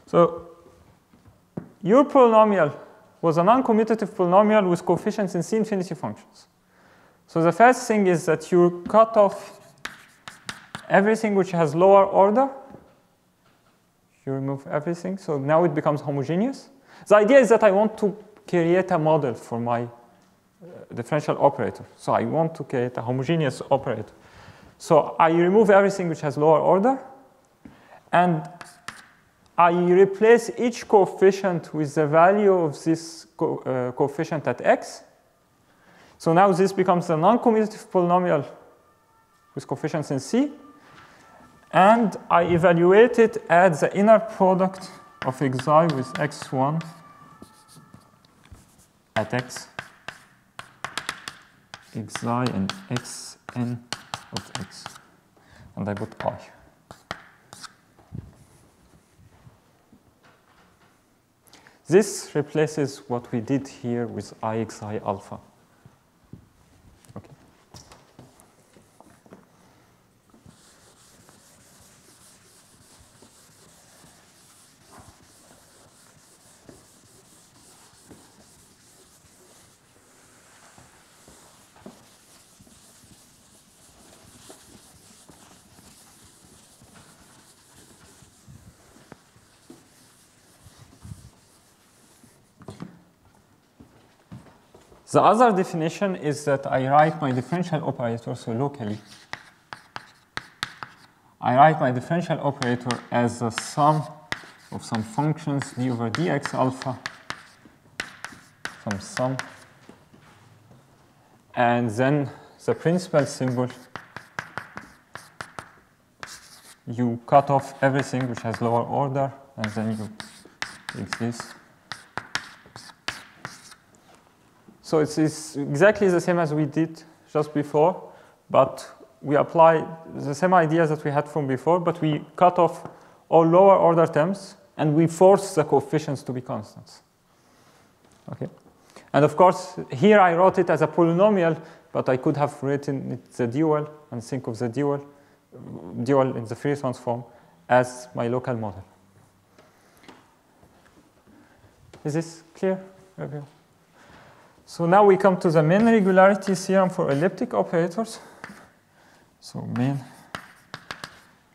so your polynomial was a non-commutative polynomial with coefficients in C-infinity functions. So the first thing is that you cut off everything which has lower order. You remove everything, so now it becomes homogeneous. The idea is that I want to create a model for my differential operator. So I want to create a homogeneous operator. So I remove everything which has lower order, and I replace each coefficient with the value of this coefficient at x. So now this becomes a non-commutative polynomial with coefficients in C. And I evaluate it at the inner product of xi with x1 at x, xi and xn of x. And I put I. This replaces what we did here with ixi alpha. Okay. The other definition is that I write my differential operator, so locally. I write my differential operator as a sum of some functions d over dx alpha, some sum. And then the principal symbol, you cut off everything which has lower order, and then you take this. So it's exactly the same as we did just before, but we apply the same ideas that we had from before, but we cut off all lower order terms, and we force the coefficients to be constants. Okay. And of course, here I wrote it as a polynomial, but I could have written it the dual and think of the dual in the Fourier transform as my local model. Is this clear? Okay. So now we come to the main regularity theorem for elliptic operators. So main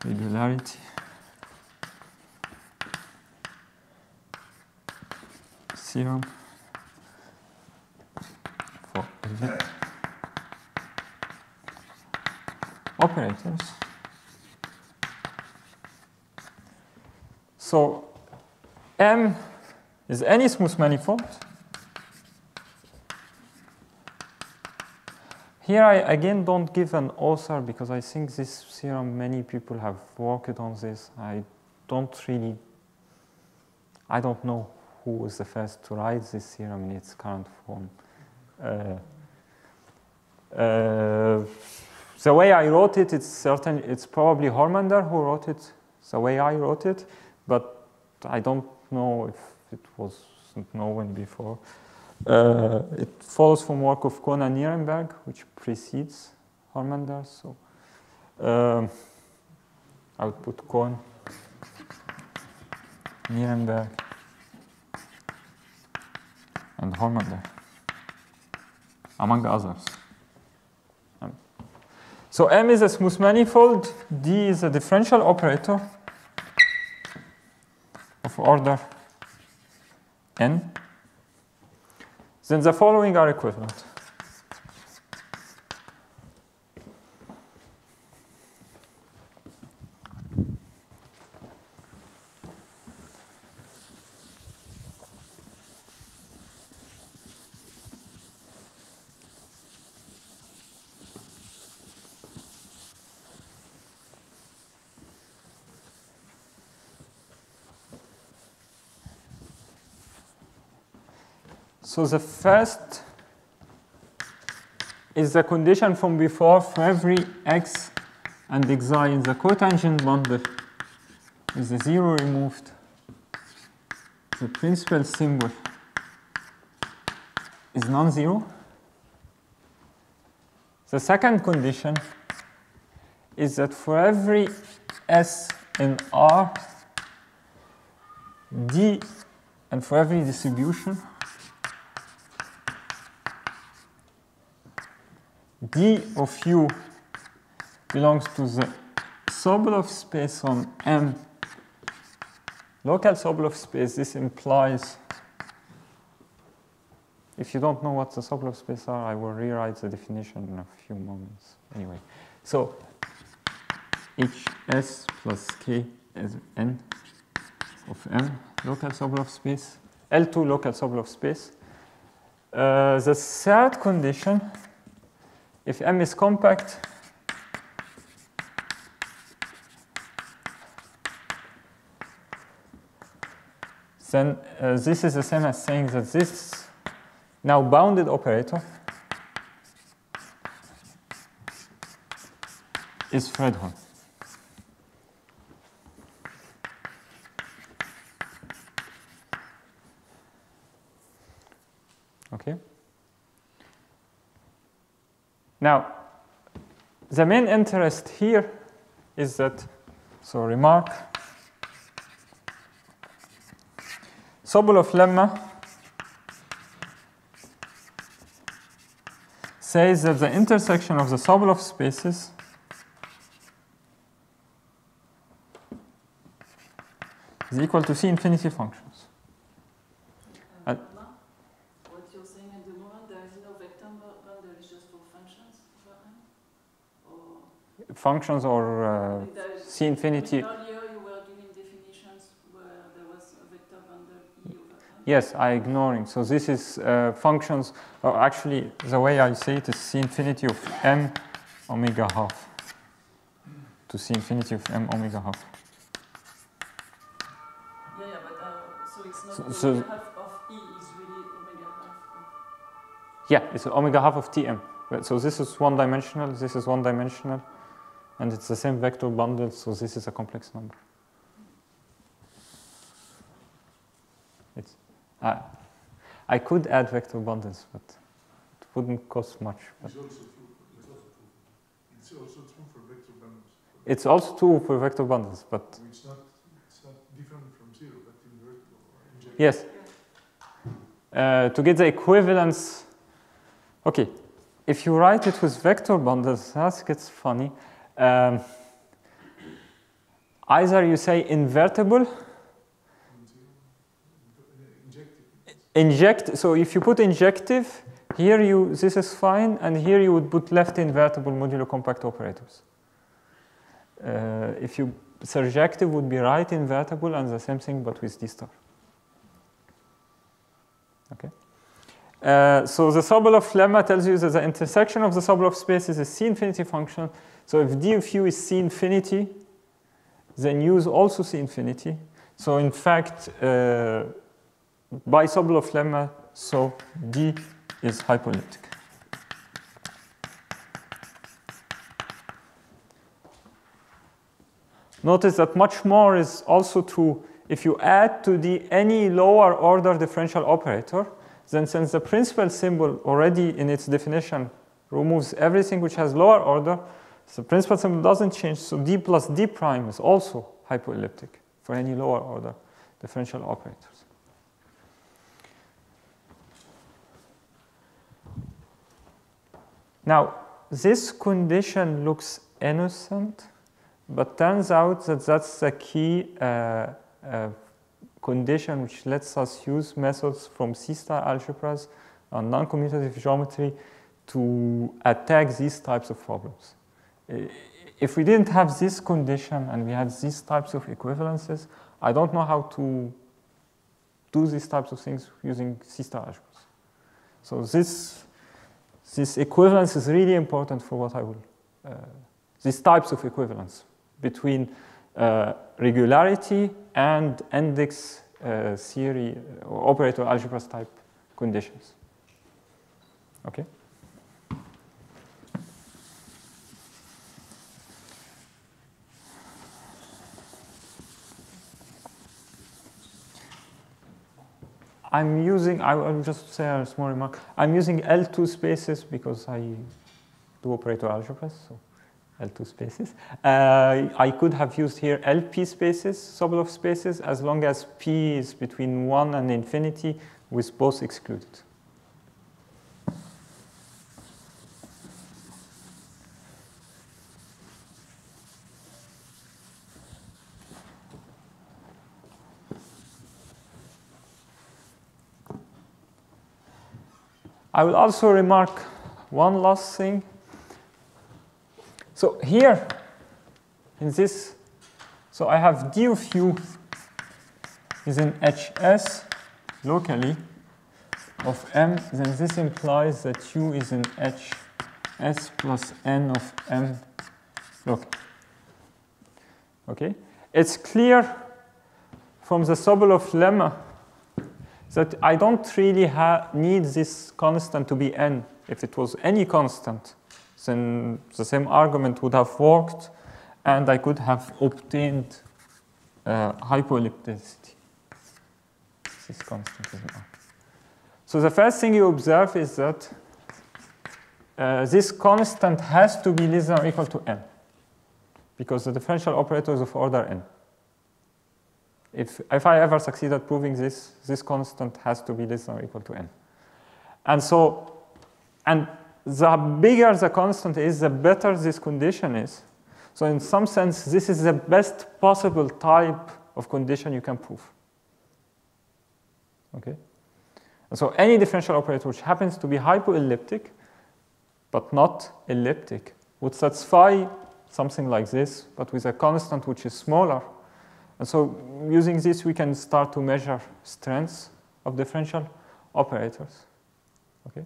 regularity theorem for elliptic operators. So M is any smooth manifold. Here I again don't give an author because I think this theorem many people have worked on this. I don't know who was the first to write this theorem in its current form. The way I wrote it, it's probably Hormander who wrote it the way I wrote it, but I don't know if it wasn't known before. It follows from work of Kohn and Nierenberg, which precedes Hormander. So I would put Kohn, Nierenberg, and Hormander, among the others. So M is a smooth manifold, D is a differential operator of order n. Then the following are equivalent. So the first is the condition from before for every x and xi in the cotangent bundle with the zero removed. The principal symbol is non-zero. The second condition is that for every s in R, d, and for every distribution, d of u belongs to the Sobolev space on M, local Sobolev space. This implies, if you don't know what the Sobolev space are, I will rewrite the definition in a few moments. Anyway, so Hs plus k as n of M, local Sobolev space, L2 local Sobolev space. The third condition, if M is compact, then this is the same as saying that this now bounded operator is Fredholm. Okay. Now, the main interest here is that, so remark, Sobolev lemma says that the intersection of the Sobolev spaces is equal to C infinity functions. What you're saying at the moment, there is no vector bundle, it's just for functions? Functions or C infinity. Earlier you were giving definitions where there was a vector bundle E over M. Yes, I'm ignoring. So this is functions, or actually the way I say it is C infinity of M omega half to C infinity of M omega half. Yeah, but so it's not So omega half of E is really omega half of... Yeah, it's omega half of Tm. So this is one-dimensional, this is one-dimensional, and it's the same vector bundle, so this is a complex number. I could add vector bundles, but it wouldn't cost much. It's also true. It's also true for vector bundles. It's also true for vector bundles, but It's not different from zero, but invertible or injective. yes. To get the equivalence, okay. If you write it with vector bundles, that gets funny. Either you say invertible, inject. So if you put injective, here this is fine, and here you would put left invertible modulo compact operators. If you surjective would be right invertible, and the same thing but with D star. Okay. So the Sobolev lemma tells you that the intersection of the Sobolev space is a C infinity function. So if D of U is C infinity, then U is also C infinity. So in fact, by Sobolev lemma, so D is hypoelliptic. Notice that much more is also true if you add to D any lower order differential operator. Then since the principal symbol already in its definition removes everything which has lower order, the principal symbol doesn't change, so D plus D prime is also hypoelliptic for any lower order differential operators. Now, this condition looks innocent, but turns out that that's the key condition which lets us use methods from C-star algebras and non-commutative geometry to attack these types of problems. If we didn't have this condition and we had these types of equivalences, I don't know how to do these types of things using C-star algebras. So this equivalence is really important for what I will, these types of equivalence between regularity and index theory or operator algebras type conditions. Okay? I'm using, I will just say a small remark. I'm using L2 spaces because I do operator algebras, so L2 spaces. I could have used here LP spaces, Sobolev spaces, as long as P is between 1 and infinity with both excluded. I will also remark one last thing. So here, in this, so I have D of U is in HS locally of M, then this implies that U is in HS plus N of M locally. Okay? It's clear from the Sobolev lemma that I don't really need this constant to be N. If it was any constant, then the same argument would have worked, and I could have obtained hypoellipticity. This constant is R. So the first thing you observe is that this constant has to be less than or equal to N, because the differential operator is of order N. If I ever succeed at proving this, this constant has to be less than or equal to N. And so, and the bigger the constant is, the better this condition is. So in some sense, this is the best possible type of condition you can prove. Okay? And so any differential operator which happens to be hypoelliptic, but not elliptic, would satisfy something like this, but with a constant which is smaller. And so using this, we can start to measure strengths of differential operators. Okay?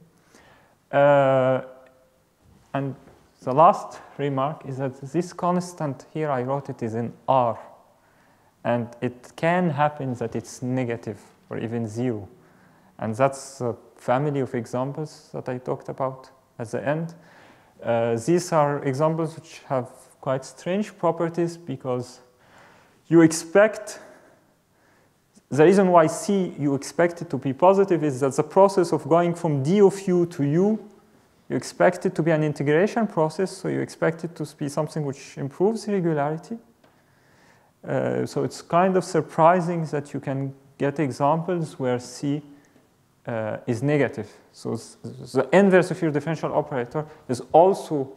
And the last remark is that this constant here, I wrote it, is in R. And it can happen that it's negative or even 0. And that's a family of examples that I talked about at the end. These are examples which have quite strange properties because you expect the reason why C you expect it to be positive is that the process of going from D of U to U, you expect it to be an integration process, so you expect it to be something which improves regularity. So it's kind of surprising that you can get examples where C is negative. So the inverse of your differential operator is also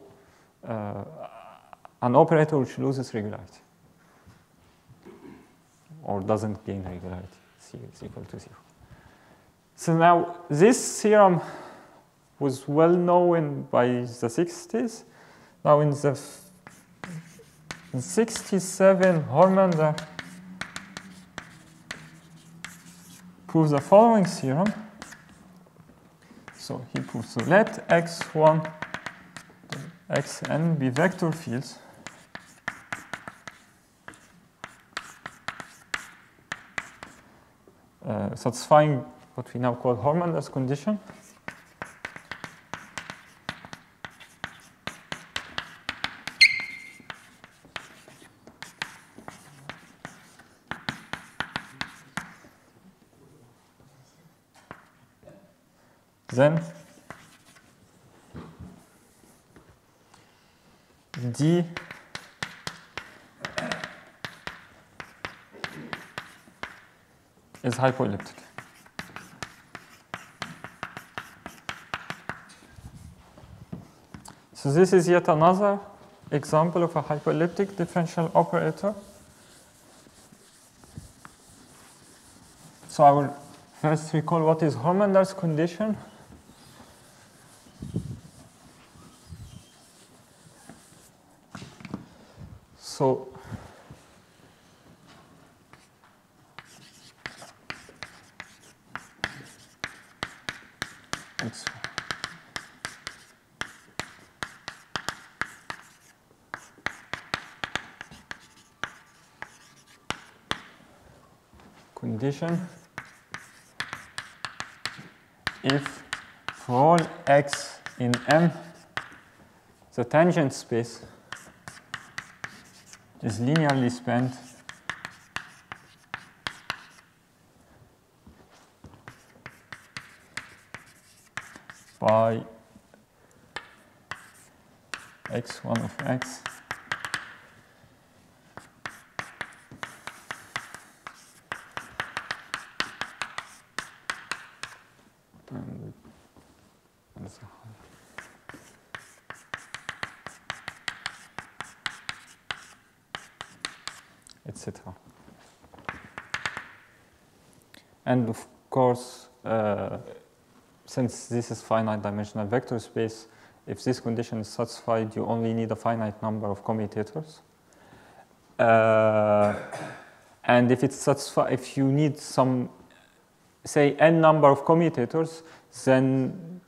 an operator which loses regularity or doesn't gain regularity. C is equal to 0. So now this theorem was well known by the 60s. Now in the 67, Hormander proves the following theorem. So he proves, so let x1 to xn be vector fields satisfying what we now call Hormander's condition. Then D is hypoelliptic. So this is yet another example of a hypoelliptic differential operator. So I will first recall what is Hormander's condition. So it's condition if for all x in M the tangent space is linearly spanned by x1 of x etc. And of course, since this is finite dimensional vector space, if this condition is satisfied, you only need a finite number of commutators. And if it's satisfied, if you need some, say, n number of commutators, then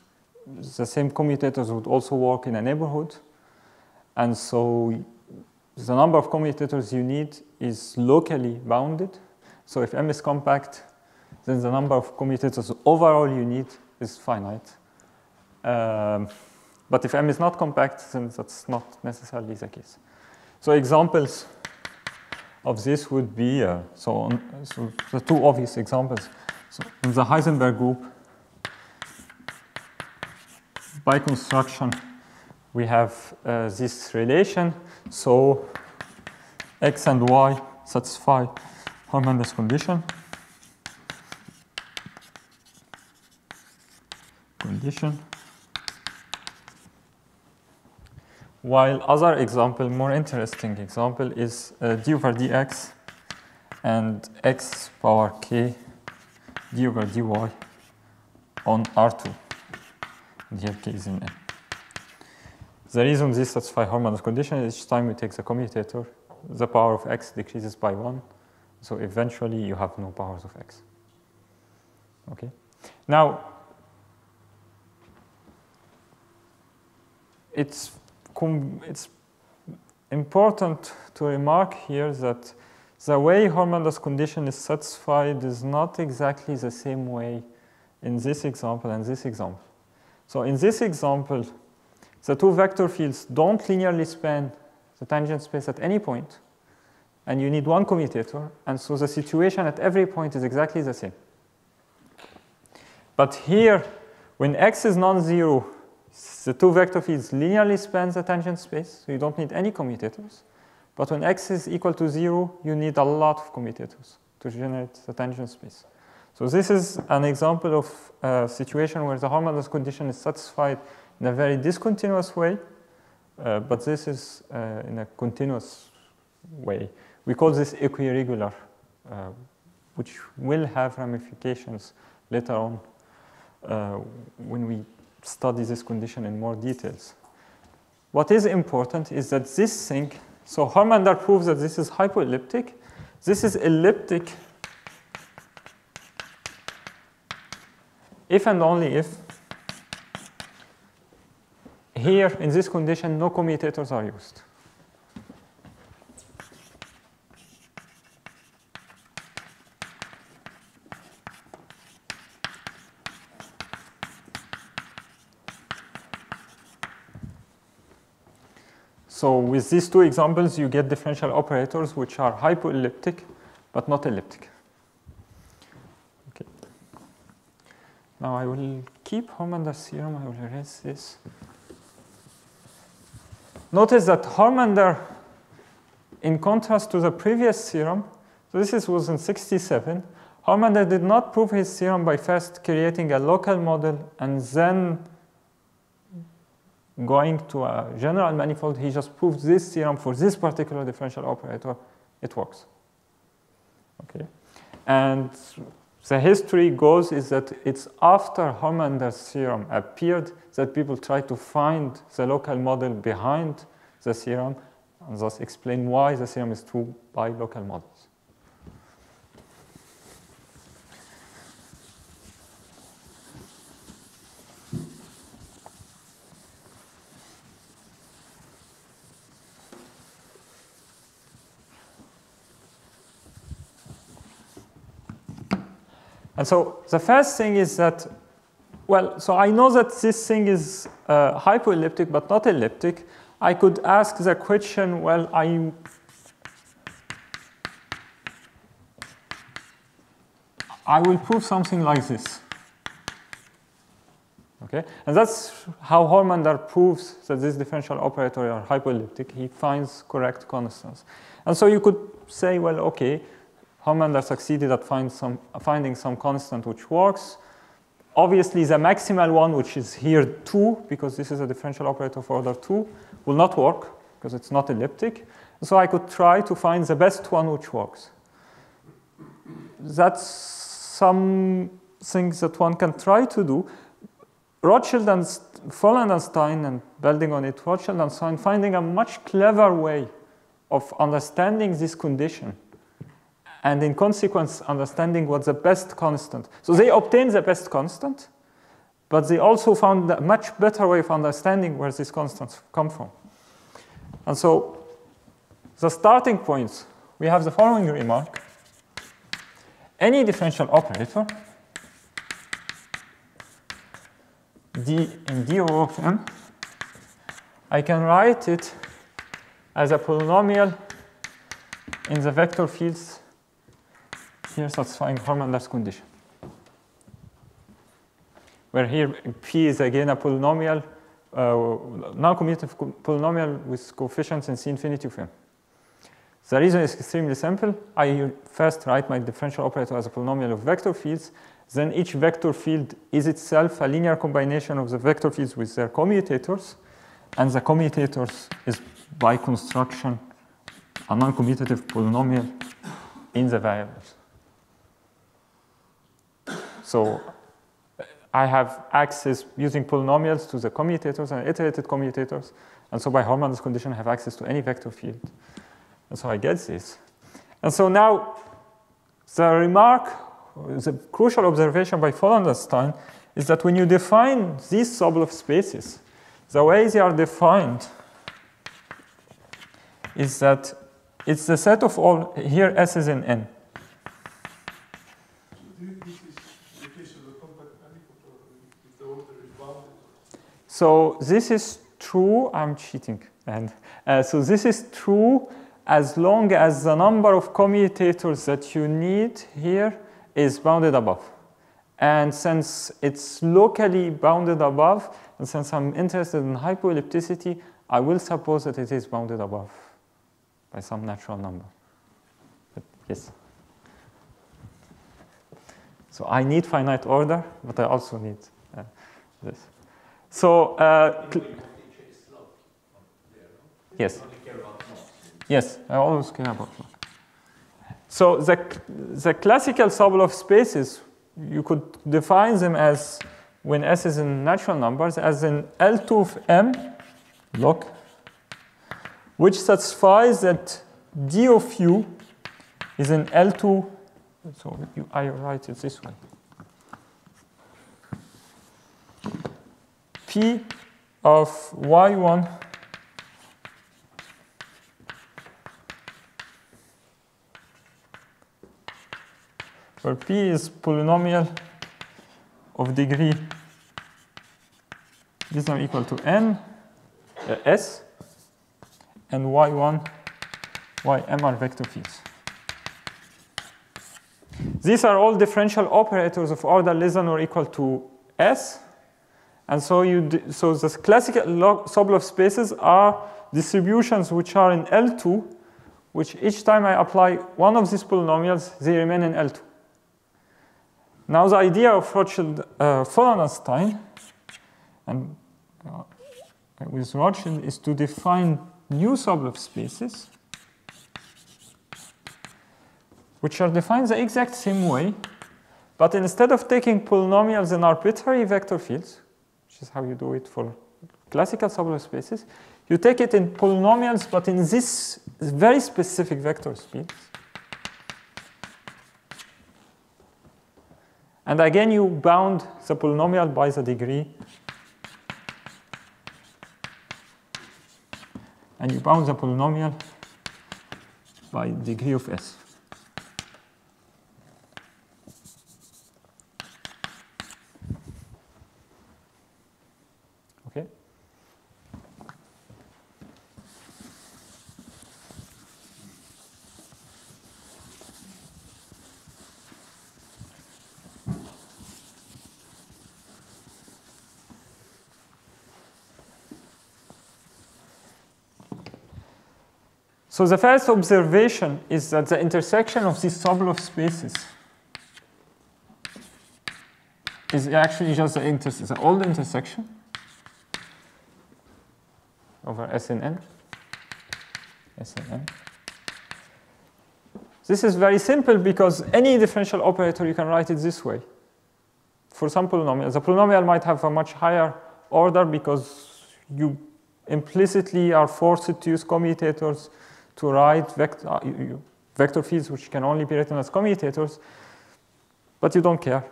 the same commutators would also work in a neighborhood. And so the number of commutators you need is locally bounded. So if M is compact, then the number of commutators overall you need is finite. But if M is not compact, then that's not necessarily the case. So examples of this would be, so the two obvious examples. So in the Heisenberg group, by construction, we have this relation. So x and y satisfy Hormander's condition. While other example, more interesting example, is d over dx and x power k d over dy on R2. And here k is in N. The reason this satisfies Hormander's condition is each time you take the commutator, the power of x decreases by 1. So eventually you have no powers of x. Okay. Now, it's important to remark here that the way Hormander's condition is satisfied is not exactly the same way in this example and this example. So in this example, the two vector fields don't linearly span the tangent space at any point. and you need one commutator, and so the situation at every point is exactly the same. But here, when x is non-zero, the two vector fields linearly span the tangent space, so you don't need any commutators. But when x is equal to 0, you need a lot of commutators to generate the tangent space. So this is an example of a situation where the Harman-Kardon condition is satisfied in a very discontinuous way, but this is in a continuous way. We call this equiregular, which will have ramifications later on when we study this condition in more details. What is important is that this thing, so Harman-Kardon proves that this is hypoelliptic. This is elliptic if and only if here in this condition no commutators are used. So with these two examples, you get differential operators which are hypoelliptic but not elliptic. Okay. Now I will keep Harman-Kardon's theorem. I will erase this. Notice that Harman-Kardon, in contrast to the previous theorem, so this was in 1967, Harman-Kardon did not prove his theorem by first creating a local model and then going to a general manifold. He just proved this theorem for this particular differential operator. It works. Okay, and the history goes is that it's after Harman-Kardon's theorem appeared that people tried to find the local model behind the theorem and thus explain why the theorem is true by local models. And so the first thing is that, well, so I know that this thing is hypoelliptic but not elliptic. I could ask the question, well, I will prove something like this. Okay, and that's how Harman-Kardon proves that this differential operator are hypoelliptic. He finds correct constants. And so you could say, well, okay, Harman-Kardon succeeded at finding some constant which works. Obviously, the maximal one, which is here 2, because this is a differential operator for order 2, will not work because it's not elliptic. So I could try to find the best one which works. That's some things that one can try to do. Rothschild and Folland and Stein, and building on it, Rothschild and Stein finding a much clever way of understanding this condition, and in consequence, understanding what's the best constant. So they obtained the best constant, but they also found a much better way of understanding where these constants come from. And so the starting points, we have the following remark. Any differential operator, d in d of m, I can write it as a polynomial in the vector fields here satisfying Harman-Kardon's condition, where here P is again a polynomial, non-commutative polynomial with coefficients in C infinity of m. The reason is extremely simple. I first write my differential operator as a polynomial of vector fields, then each vector field is itself a linear combination of the vector fields with their commutators, and the commutators is by construction a non-commutative polynomial in the variables. So I have access using polynomials to the commutators and iterated commutators, and so by Harman-Kardon's condition I have access to any vector field. And so I get this. And so now the remark, the crucial observation by Folland and Stein is that when you define these Sobolev spaces, the way they are defined is that it's the set of all, here S is in N. So this is true, I'm cheating. And so this is true as long as the number of commutators that you need here is bounded above. And since it's locally bounded above, and since I'm interested in hypoellipticity, I will suppose that it is bounded above by some natural number. But yes. So I need finite order, but I also need this. So yes. Yes, I always care about log. So the classical Sobolev spaces, you could define them as, when S is in natural numbers, as in L2 of M log, which satisfies that D of U is in L2. So I write it this way. P of Y1 where P is polynomial of degree this is equal to n, S, and Y1, Ym are vector fields. These are all differential operators of order less than or equal to S. And so, so the classical Sobolev spaces are distributions which are in L2, which each time I apply one of these polynomials, they remain in L2. Now the idea of Rothschild-Vollenstein and with Rothschild is to define new Sobolev spaces which are defined the exact same way, but instead of taking polynomials in arbitrary vector fields, which is how you do it for classical Sobolev spaces, you take it in polynomials, but in this very specific vector fields. And again, you bound the polynomial by the degree. And you bound the polynomial by degree of S. Okay? So the first observation is that the intersection of these Sobolev spaces is actually just the old intersection over S in N. S in N. This is very simple because any differential operator, you can write it this way. For some polynomials, the polynomial might have a much higher order because you implicitly are forced to use commutators to write vector fields which can only be written as commutators, but you don't care.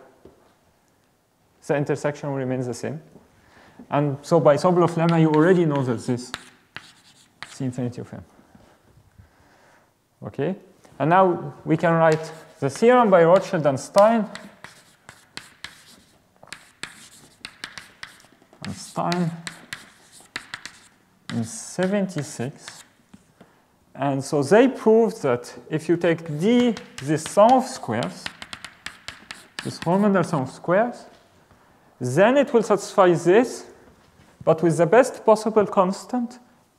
The intersection remains the same. And so by Sobolev lemma, you already know that this is the infinity of M. Okay? And now we can write the theorem by Rothschild and Stein. And Stein in 76. And so they proved that if you take D, this sum of squares, this Hormender sum of squares, then it will satisfy this, but with the best possible constant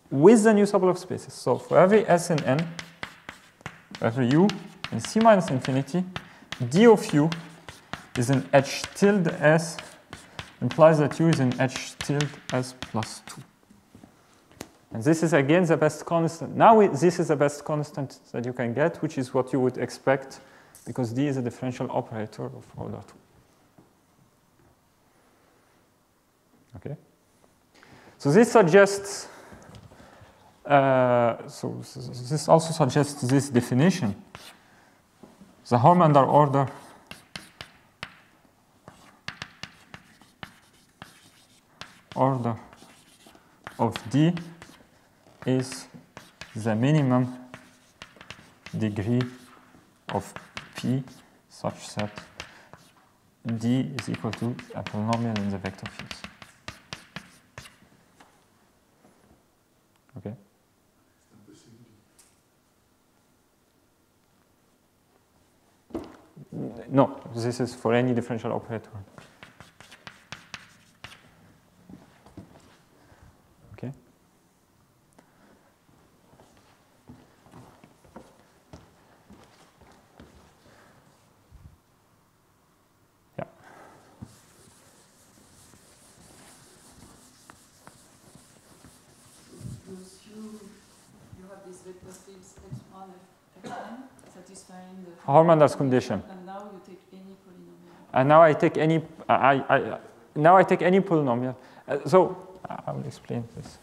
with the new Sobolev spaces. So for every S in N, for every U in C minus infinity, D of U is in H tilde S, implies that U is in H tilde S plus 2. And this is again the best constant. Now this is the best constant that you can get, which is what you would expect, because D is a differential operator of order 2. Okay? So this suggests, this also suggests this definition. The Hormender order of D is the minimum degree of P such that D is equal to a polynomial in the vector fields. Okay? no, this is for any differential operator. Okay. Yeah. You have these vector fields x1, x1 satisfying the Hormander's condition. And now you take any polynomial. And now I take any. Now I take any polynomial. So I will explain this.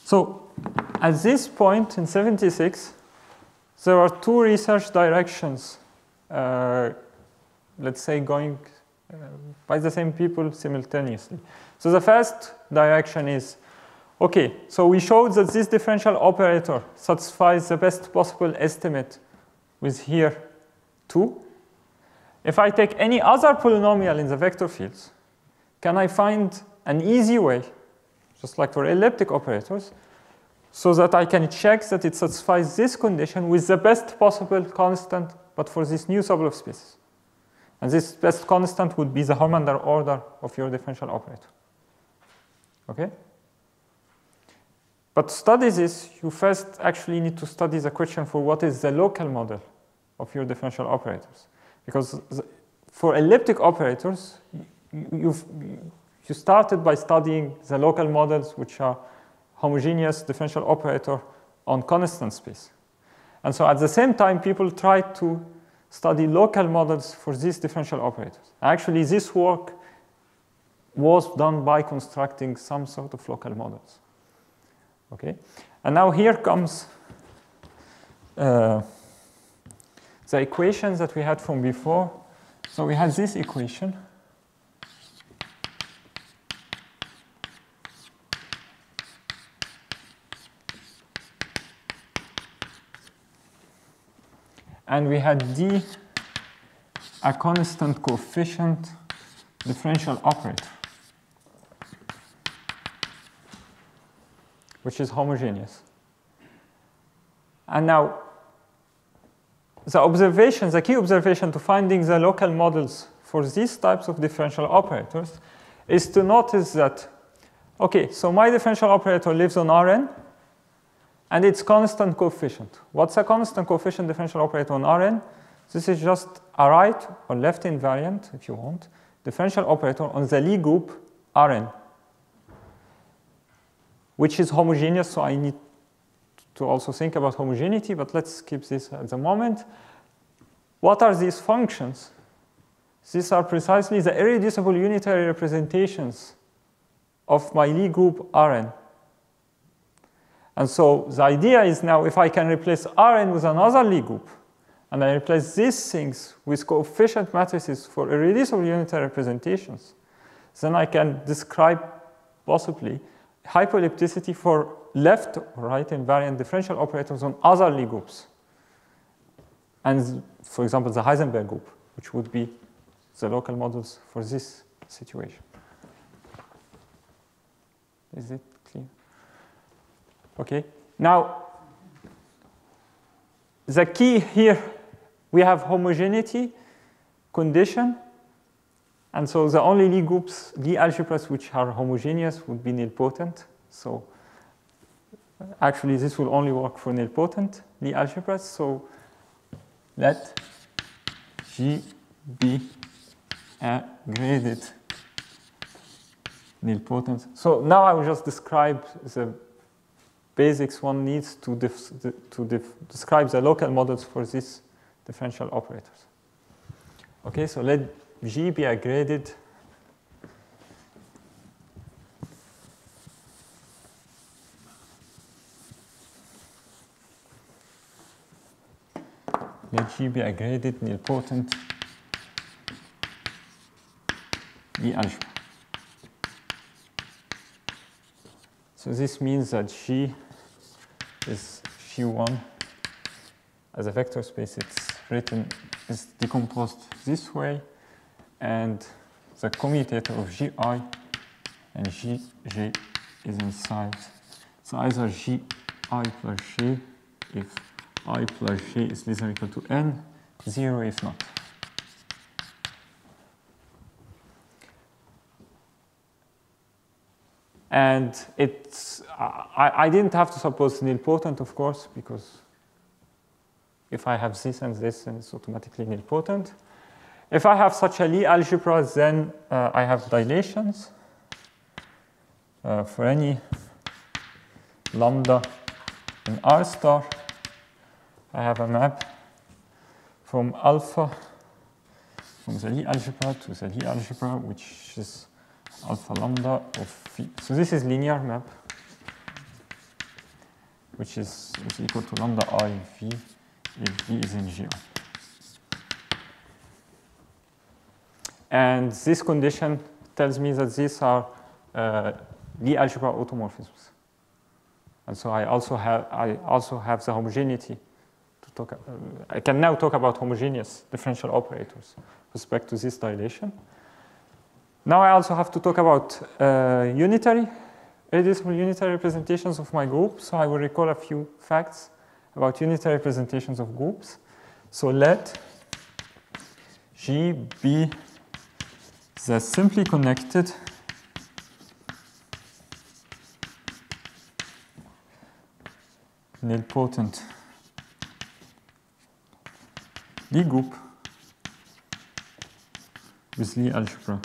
So at this point in 76, there are two research directions, let's say, going by the same people simultaneously. So the first direction is, okay, so we showed that this differential operator satisfies the best possible estimate with here 2. If I take any other polynomial in the vector fields, can I find an easy way, just like for elliptic operators, so that I can check that it satisfies this condition with the best possible constant, but for this new subgroup spaces. And this best constant would be the Hormander order of your differential operator. Okay? But to study this, you first actually need to study the question for what is the local model of your differential operators. Because for elliptic operators, you started by studying the local models, which are homogeneous differential operator on constant space. And so at the same time, people tried to study local models for these differential operators. Actually, this work was done by constructing some sort of local models. Okay? And now here comes the equations that we had from before. So we had this equation. And we had D, a constant coefficient differential operator, which is homogeneous. And now, the key observation to finding the local models for these types of differential operators is to notice that, okay, so my differential operator lives on Rn, and its constant coefficient. What's a constant coefficient differential operator on Rn? This is just a right or left invariant, if you want, differential operator on the Lie group Rn, which is homogeneous, so I need to also think about homogeneity, but let's skip this at the moment. What are these functions? These are precisely the irreducible unitary representations of my Lie group Rn. And so the idea is now, if I can replace Rn with another Lie group, and I replace these things with coefficient matrices for irreducible unitary representations, then I can describe possibly hypoellipticity for left or right invariant differential operators on other Lie groups. And for example, the Heisenberg group, which would be the local models for this situation. Is it clear? Okay. Now, the key here, we have homogeneity condition. And so the only Lie groups, Lie algebras which are homogeneous would be nilpotent. So actually, this will only work for nilpotent Lie algebras. So let G be a graded nilpotent. So now I will just describe the basics one needs to describe the local models for these differential operators. Okay, so let G be a graded nilpotent Lie algebra. So this means that G is G1 as a vector space. It's written, is decomposed this way, and the commutator of Gi and G is inside. So either Gi plus J if I plus J is less than or equal to n, 0 if not. And it's, I didn't have to suppose nilpotent, of course, because if I have this and this, then it's automatically nilpotent. If I have such a Lie algebra, then I have dilations for any lambda in R star. I have a map from alpha from the Lie algebra to the Lie algebra, which is alpha lambda of V. So this is linear map, which is equal to lambda I V if V is in G. And this condition tells me that these are Lie algebra automorphisms. And so I also have the homogeneity to talk. I can now talk about homogeneous differential operators with respect to this dilation. Now I also have to talk about irreducible unitary representations of my group. So I will recall a few facts about unitary representations of groups. So let G be the simply connected nilpotent Lie group with Lie algebra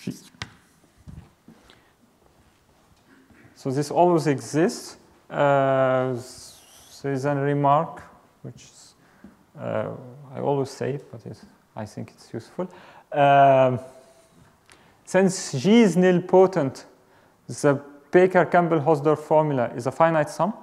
G. So this always exists. There is a remark which is, I always say it, but I think it's useful. Since G is nilpotent, the Baker-Campbell-Hausdorff formula is a finite sum.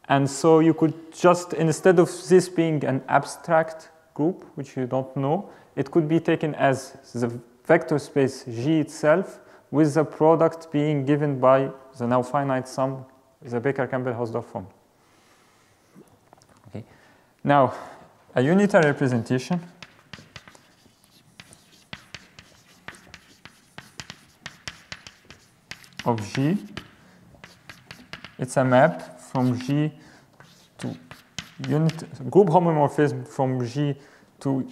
And so you could just, instead of this being an abstract group, which you don't know, it could be taken as the vector space G itself with the product being given by the now finite sum, the Baker-Campbell-Hausdorff formula. Okay. Now, a unitary representation of G, it's a map from G to group homomorphism from G to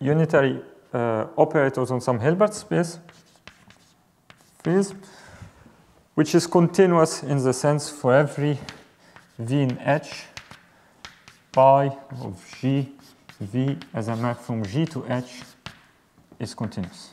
unitary operators on some Hilbert space, which is continuous in the sense for every V in H, pi of G, V as a map from G to H is continuous.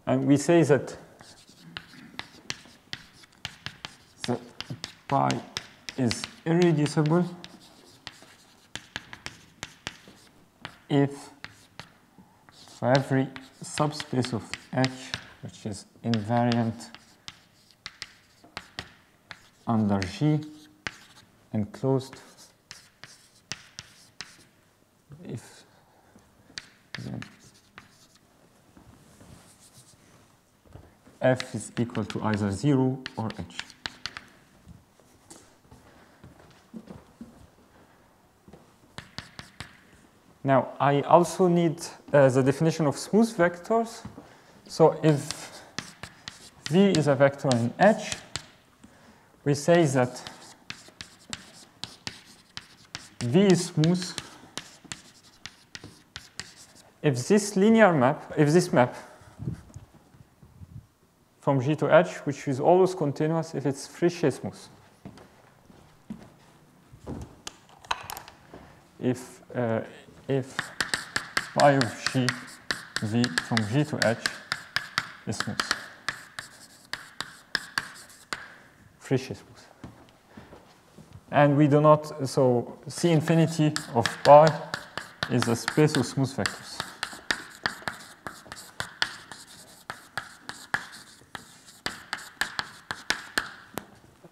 And we say that the pi is irreducible if for every subspace of H, which is invariant under G enclosed, if then F is equal to either 0 or H. Now, I also need the definition of smooth vectors. So if V is a vector in H, we say that V is smooth if this linear map, if this map from G to H, which is always continuous, if it's Friche smooth. If pi of G, V from G to H is smooth. Friche smooth. And we do not, so C infinity of pi is a space of smooth vectors.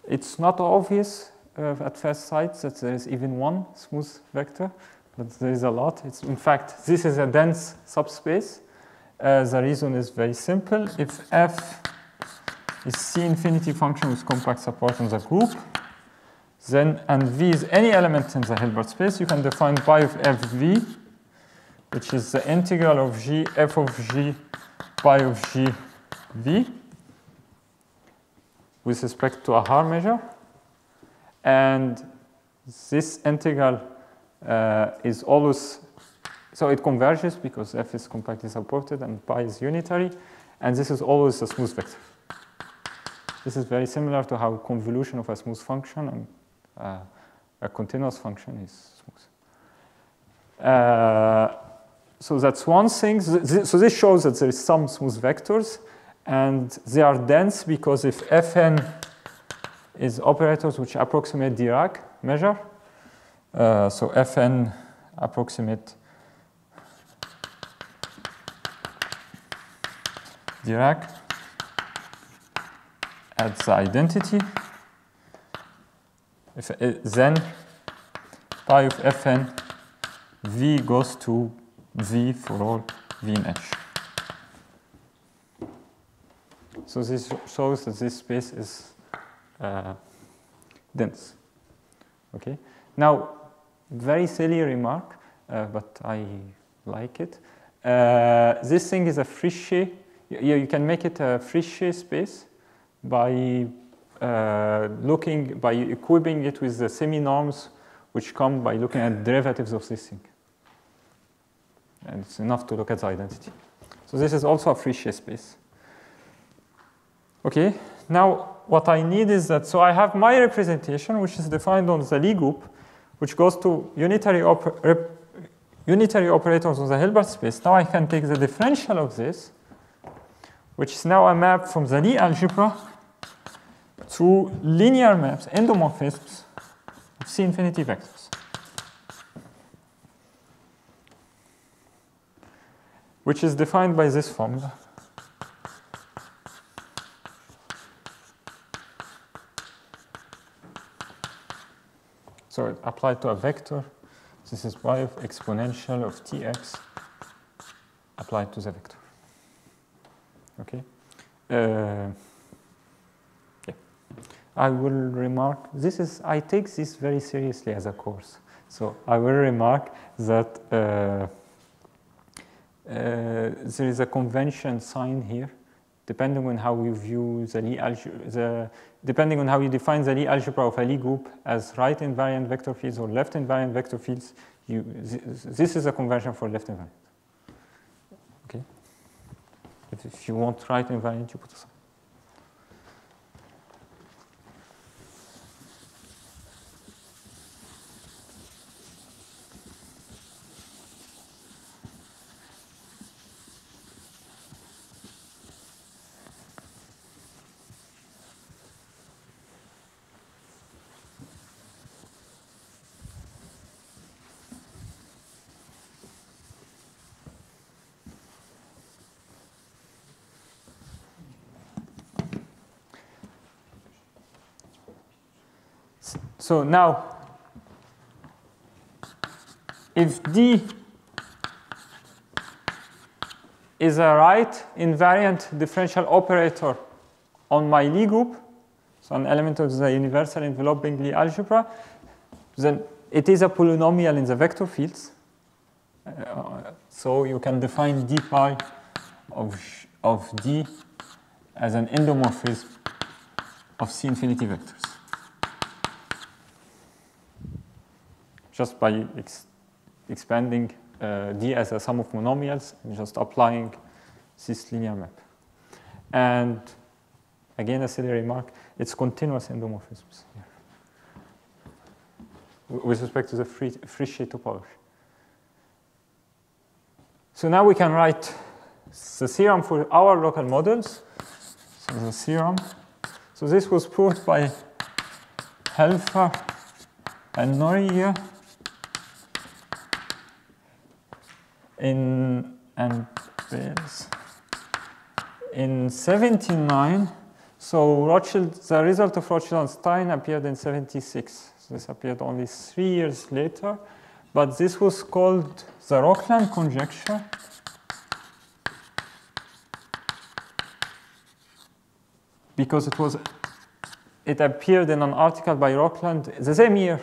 It's not obvious at first sight that there is even one smooth vector, but there is a lot. In fact, this is a dense subspace. The reason is very simple. If f is C infinity function with compact support on the group, then, and V is any element in the Hilbert space, you can define pi of fv, which is the integral of g f of g pi of g v with respect to a Haar measure. And this integral is always, so it converges because f is compactly supported and pi is unitary, and this is always a smooth vector. This is very similar to how convolution of a smooth function and a continuous function is smooth. So that's one thing. So this shows that there is some smooth vectors, and they are dense because if Fn is operators which approximate Dirac measure, so Fn approximate Dirac at the identity, then pi of Fn V goes to V for all V in H. So this shows that this space is dense. Okay. Now, very silly remark, but I like it. This thing is a Friche. You can make it a Friche space by by equipping it with the semi-norms which come by looking at derivatives of this thing. And it's enough to look at the identity. So this is also a Friche space. Okay, now what I need is that, so I have my representation, which is defined on the Lie group, which goes to unitary operators on the Hilbert space. Now I can take the differential of this, which is now a map from the Lie algebra to linear maps, endomorphisms of C infinity vectors, which is defined by this formula. So it applied to a vector. This is y of exponential of tx applied to the vector. Okay. Yeah. I will remark, I take this very seriously as a course. So I will remark that there is a convention sign here, depending on how you view the Lie algebra, depending on how you define the Lie algebra of a Lie group as right invariant vector fields or left invariant vector fields. This is a convention for left invariant. Okay. If you want right invariant, you put a sign. So now, if D is a right invariant differential operator on my Lie group, so an element of the universal enveloping Lie algebra, then it is a polynomial in the vector fields. So you can define d pi of D as an endomorphism of C infinity vectors, just by expanding D as a sum of monomials and just applying this linear map. And again, a silly remark, it's continuous endomorphisms here with respect to the Friche topology. So now we can write the theorem for our local models. So the theorem. So this was proved by Helfer and Norrie here. in 79. So the result of Rothschild and Stein appeared in 76. So this appeared only 3 years later. But this was called the Rockland conjecture. Because it appeared in an article by Rockland the same year.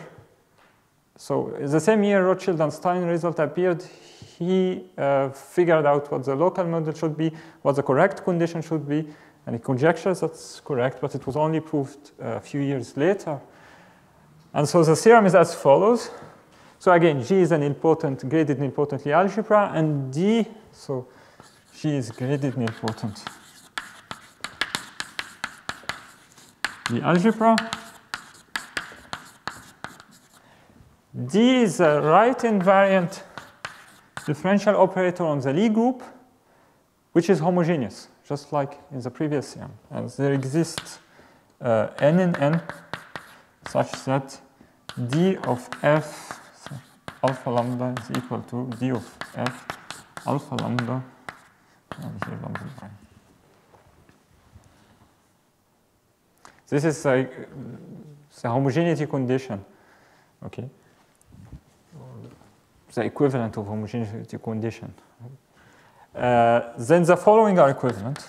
So the same year Rothschild and Stein result appeared, he figured out what the local model should be, what the correct condition should be, and he conjectures that's correct, but it was only proved a few years later. And so the theorem is as follows. So again, G is an graded nilpotently algebra, and D, so G is graded nilpotent. The algebra. D is a right invariant differential operator on the Lie group, which is homogeneous, just like in the previous theorem. And there exists n in n such that D of f alpha lambda is equal to D of f alpha lambda, and here lambda prime. This is the homogeneity condition, okay? The equivalent of homogeneity condition. Then the following are equivalent.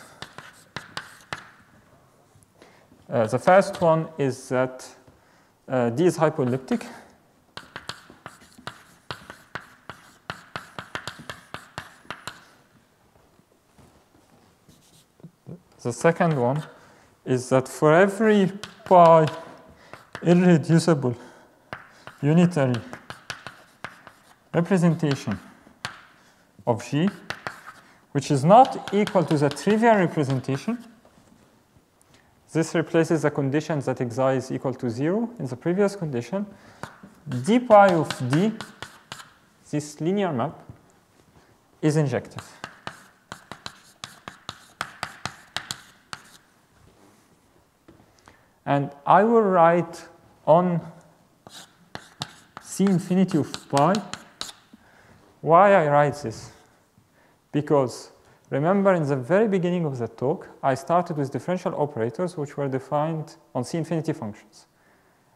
The first one is that D is hypoelliptic. The second one is that for every pi irreducible unitary representation of G, which is not equal to the trivial representation, this replaces the condition that xi is equal to 0 in the previous condition, d pi of D, this linear map, is injective. And I will write on C infinity of pi. Why I write this? Because remember in the very beginning of the talk, I started with differential operators which were defined on C infinity functions.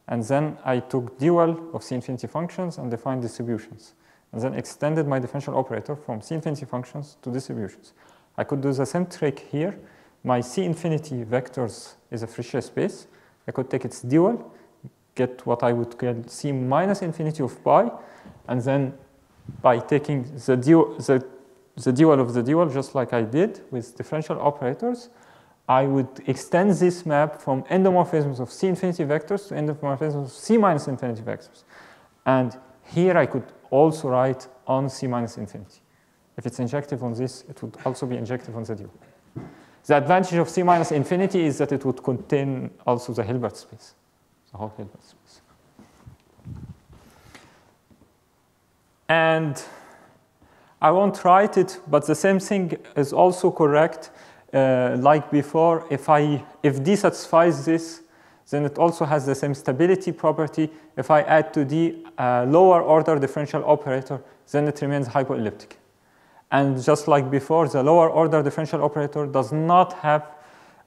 And then I took dual of C infinity functions and defined distributions. And then extended my differential operator from C infinity functions to distributions. I could do the same trick here. My C infinity vectors is a Fisher space. I could take its dual, get what I would call C minus infinity of pi, and then by taking the dual of the dual, just like I did with differential operators, I would extend this map from endomorphisms of C infinity vectors to endomorphisms of C minus infinity vectors. And here I could also write on C minus infinity. If it's injective on this, it would also be injective on the dual. The advantage of C minus infinity is that it would contain also the Hilbert space, the whole Hilbert space. And I won't write it, but the same thing is also correct. Like before, if D satisfies this, then it also has the same stability property. If I add to D a lower order differential operator, then it remains hypoelliptic. And just like before, the lower order differential operator does not have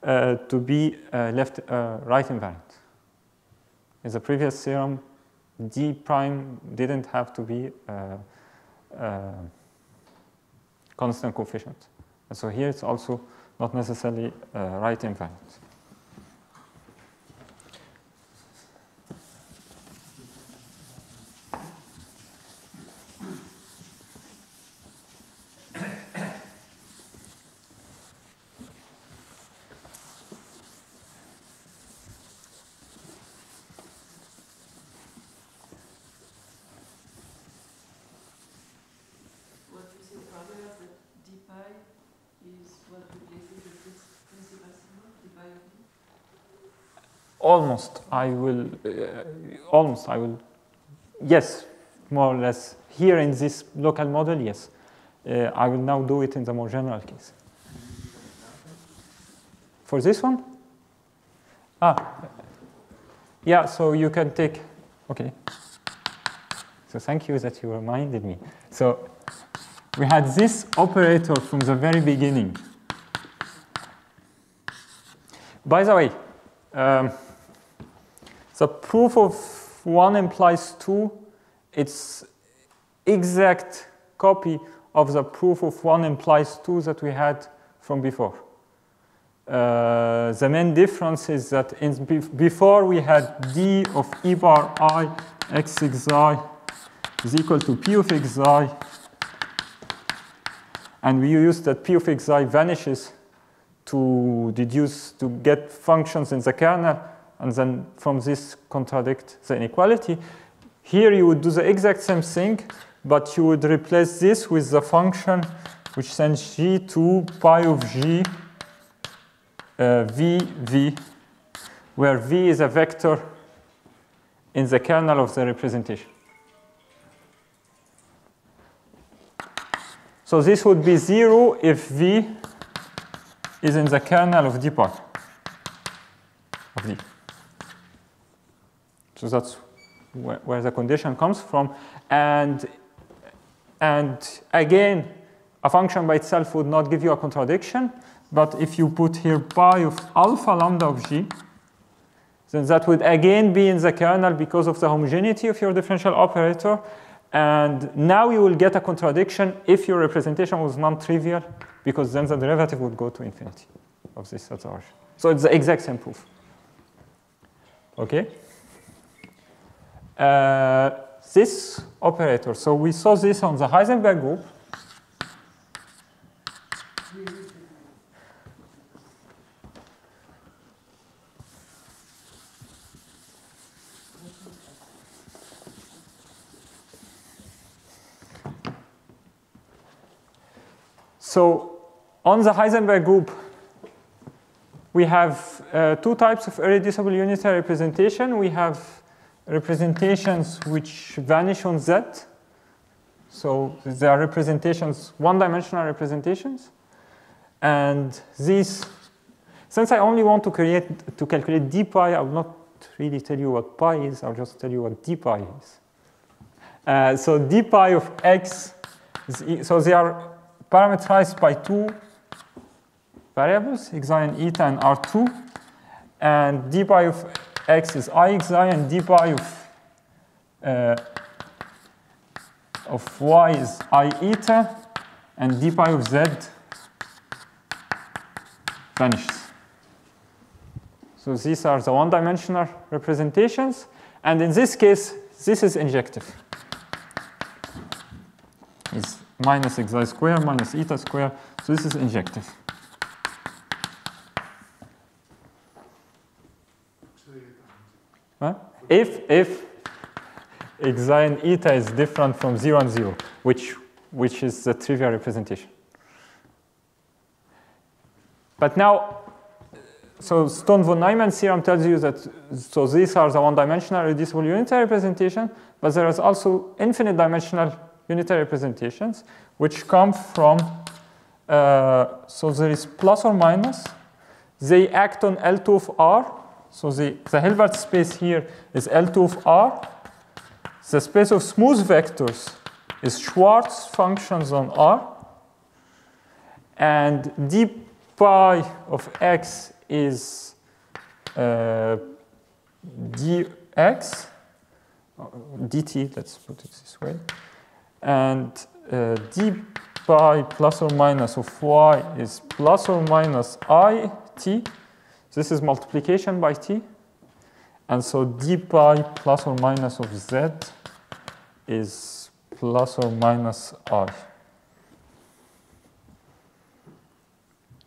to be right invariant. In the previous theorem, D prime didn't have to be constant coefficient. And so here it's also not necessarily right invariant. Almost, I will, yes, more or less. Here in this local model, yes. I will now do it in the more general case. For this one? Yeah, so you can take, okay. So thank you that you reminded me. So we had this operator from the very beginning. By the way, the proof of 1 implies 2, it's exact copy of the proof of 1 implies 2 that we had from before. The main difference is that before we had d of e bar I x xi is equal to p of xi, and we used that p of xi vanishes to deduce, to get functions in the kernel, and then from this contradict the inequality. Here you would do the exact same thing, but you would replace this with the function which sends g to pi of g v, where v is a vector in the kernel of the representation. So this would be 0 if v is in the kernel of d pi of d. So that's where the condition comes from. And again, a function by itself would not give you a contradiction. But if you put here pi of alpha lambda of g, then that would again be in the kernel because of the homogeneity of your differential operator. And now you will get a contradiction if your representation was non-trivial, because then the derivative would go to infinity of this at origin. So it's the exact same proof. Okay? This operator, so we saw this on the Heisenberg group. So on the Heisenberg group, we have two types of irreducible unitary representation. We have representations which vanish on Z. So there are representations, one-dimensional representations. And these, since I only want to calculate d pi, I will not really tell you what pi is. I'll just tell you what d pi is. So d pi of x, so they are parameterized by two variables, xi and eta and R2. And d pi of x is I xi, and d pi of y is I eta, and d pi of z vanishes. So these are the one-dimensional representations. And in this case, this is injective. It's minus xi squared minus eta squared. So this is injective. Huh? If xi and eta is different from 0 and 0, which is the trivial representation. But now, so Stone-von Neumann theorem tells you that, so these are the one-dimensional reducible unitary representation, but there is also infinite dimensional unitary representations, which come from, so there is plus or minus. They act on L2 of R. So the Hilbert space here is L2 of R. The space of smooth vectors is Schwartz functions on R. And d pi of x is dx, dt, let's put it this way. And d pi plus or minus of y is plus or minus I t. This is multiplication by t. And so d pi plus or minus of z is plus or minus I.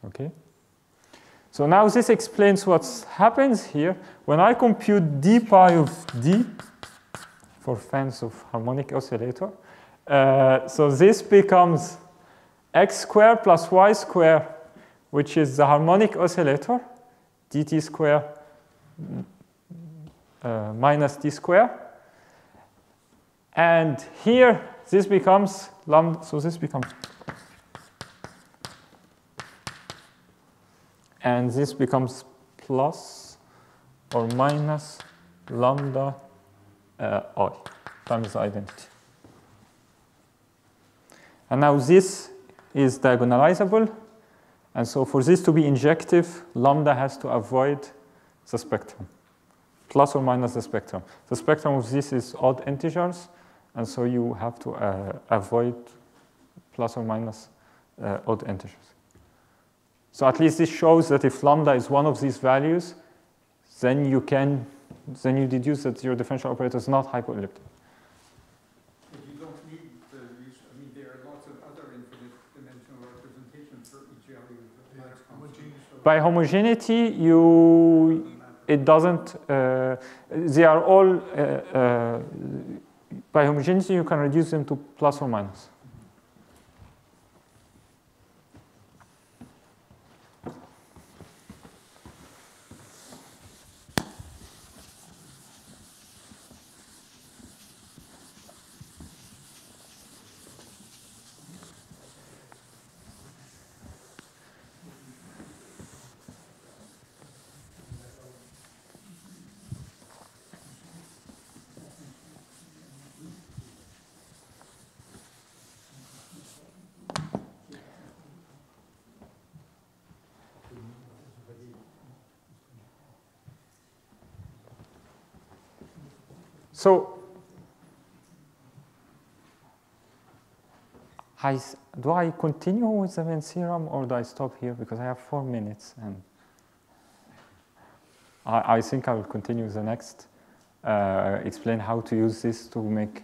Okay? So now this explains what happens here. When I compute d pi of d, for fans of harmonic oscillator, so this becomes x squared plus y squared, which is the harmonic oscillator, dt squared minus d squared. And here, this becomes lambda, so this becomes, and this becomes plus or minus lambda I times the identity. And now this is diagonalizable. And so for this to be injective, lambda has to avoid the spectrum, plus or minus the spectrum. The spectrum of this is odd integers, and so you have to avoid plus or minus odd integers. So at least this shows that if lambda is one of these values, then you deduce that your differential operator is not hypoelliptic. But you don't need the use, I mean, there are lots of other infinite dimensional representations for each value of the large constant. By homogeneity, it doesn't, they are all, by homogeneity, you can reduce them to plus or minus. So, do I continue with the main theorem or do I stop here? Because I have 4 minutes and I think I will continue with the next, explain how to use this to make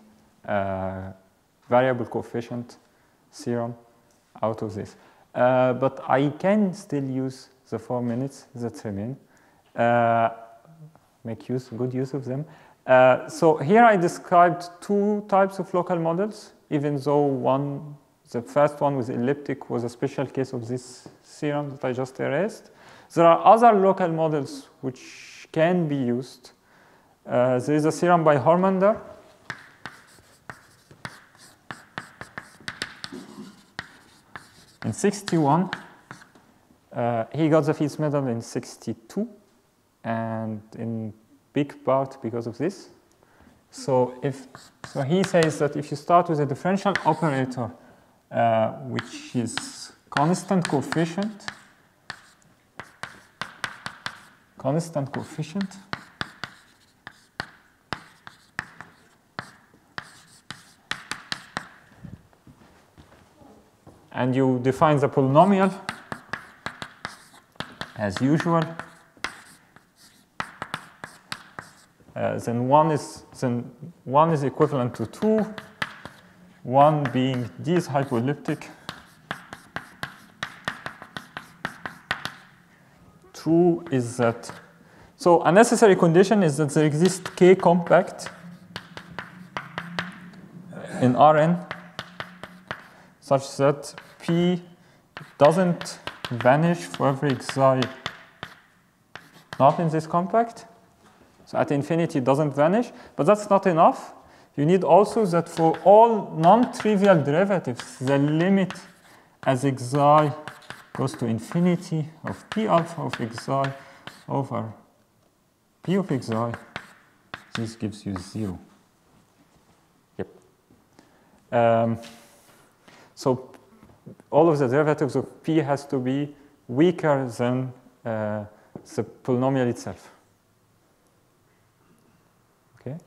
variable coefficient theorem out of this. But I can still use the 4 minutes that remain, make good use of them. So here I described 2 types of local models, even though the first one with elliptic was a special case of this theorem that I just erased. There are other local models which can be used. There is a theorem by Hormander. In 61, he got the Fields Medal in 62, and in big part because of this. So he says that if you start with a differential operator which is constant coefficient, and you define the polynomial as usual, then one is equivalent to 2, 1 being D is hypoelliptic, 2 is that. So a necessary condition is that there exists K compact in Rn such that P doesn't vanish for every xi not in this compact. So at infinity it doesn't vanish, but that's not enough. You need also that for all non-trivial derivatives, the limit as xi goes to infinity of p alpha of xi over p of xi, this gives you 0. Yep. So all of the derivatives of p has to be weaker than the polynomial itself. Okay.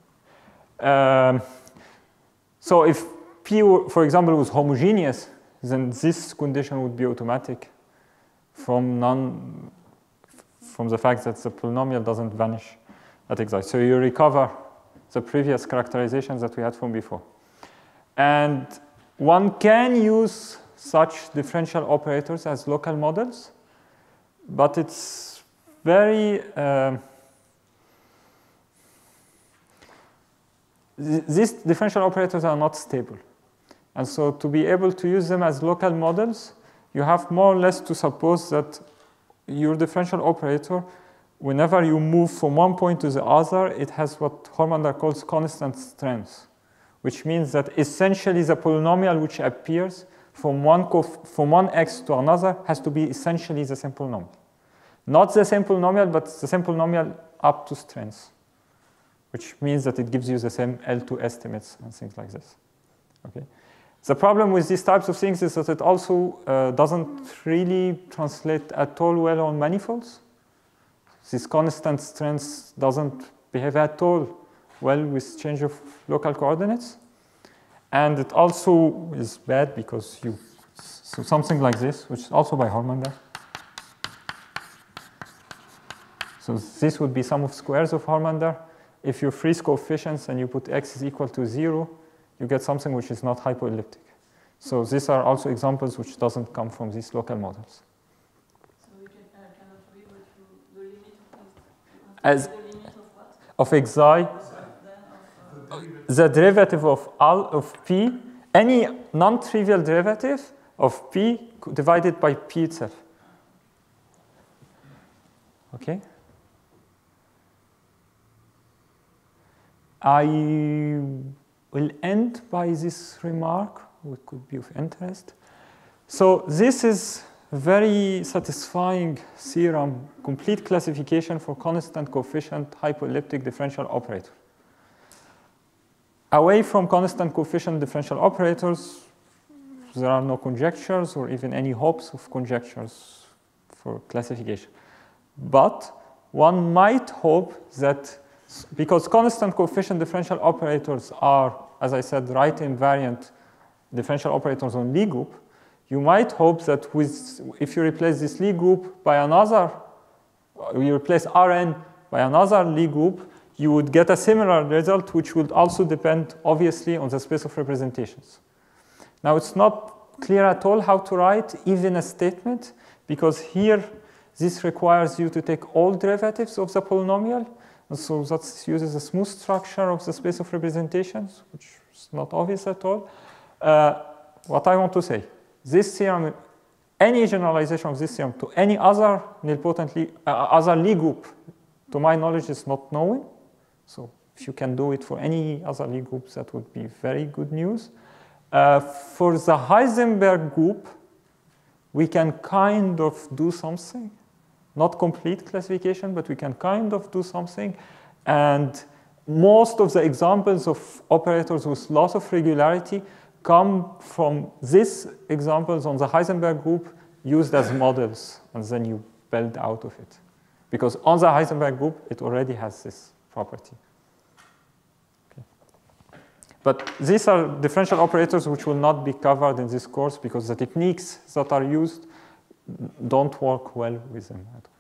So if p, for example, was homogeneous, then this condition would be automatic from the fact that the polynomial doesn't vanish at xi. So you recover the previous characterizations that we had from before. And one can use such differential operators as local models, but it's very these differential operators are not stable. And so to be able to use them as local models, you have more or less to suppose that your differential operator, whenever you move from one point to the other, it has what Hormander calls constant strength, which means that essentially the polynomial which appears from one x to another has to be essentially the same polynomial. Not the same polynomial, but the same polynomial up to strength, which means that it gives you the same L2 estimates and things like this. Okay. The problem with these types of things is that it also doesn't really translate at all well on manifolds. This constant strength doesn't behave at all well with change of local coordinates. And it also is bad because so something like this, which is also by Hormander. So this would be sum of squares of Hormander. If you freeze coefficients and you put x is equal to 0, you get something which is not hypoelliptic. So these are also examples which doesn't come from these local models. So we cannot rewrite the limit As the limit of what? of xi, the derivative of p, any non-trivial derivative of p divided by p itself. Okay? I will end by this remark, which could be of interest. So this is very satisfying theorem, complete classification for constant coefficient hypoelliptic differential operator. Away from constant coefficient differential operators, there are no conjectures or even any hopes of conjectures for classification. But one might hope that because constant coefficient differential operators are, as I said, right invariant differential operators on Lie group, you might hope that if you replace this Lie group by another, you replace Rn by another Lie group, you would get a similar result, which would also depend, obviously, on the space of representations. Now, it's not clear at all how to write even a statement, because here, this requires you to take all derivatives of the polynomial. And so that uses a smooth structure of the space of representations, which is not obvious at all. What I want to say, this theorem, any generalization of this theorem to any other nilpotent other Lie group, to my knowledge, is not known. So if you can do it for any other Lie groups, that would be very good news. For the Heisenberg group, we can kind of do something. Not complete classification, but we can kind of do something. And most of the examples of operators with lots of regularity come from these examples on the Heisenberg group used as models, and then you build out of it. Because on the Heisenberg group, it already has this property. Okay. But these are differential operators which will not be covered in this course because the techniques that are used don't work well with them at all.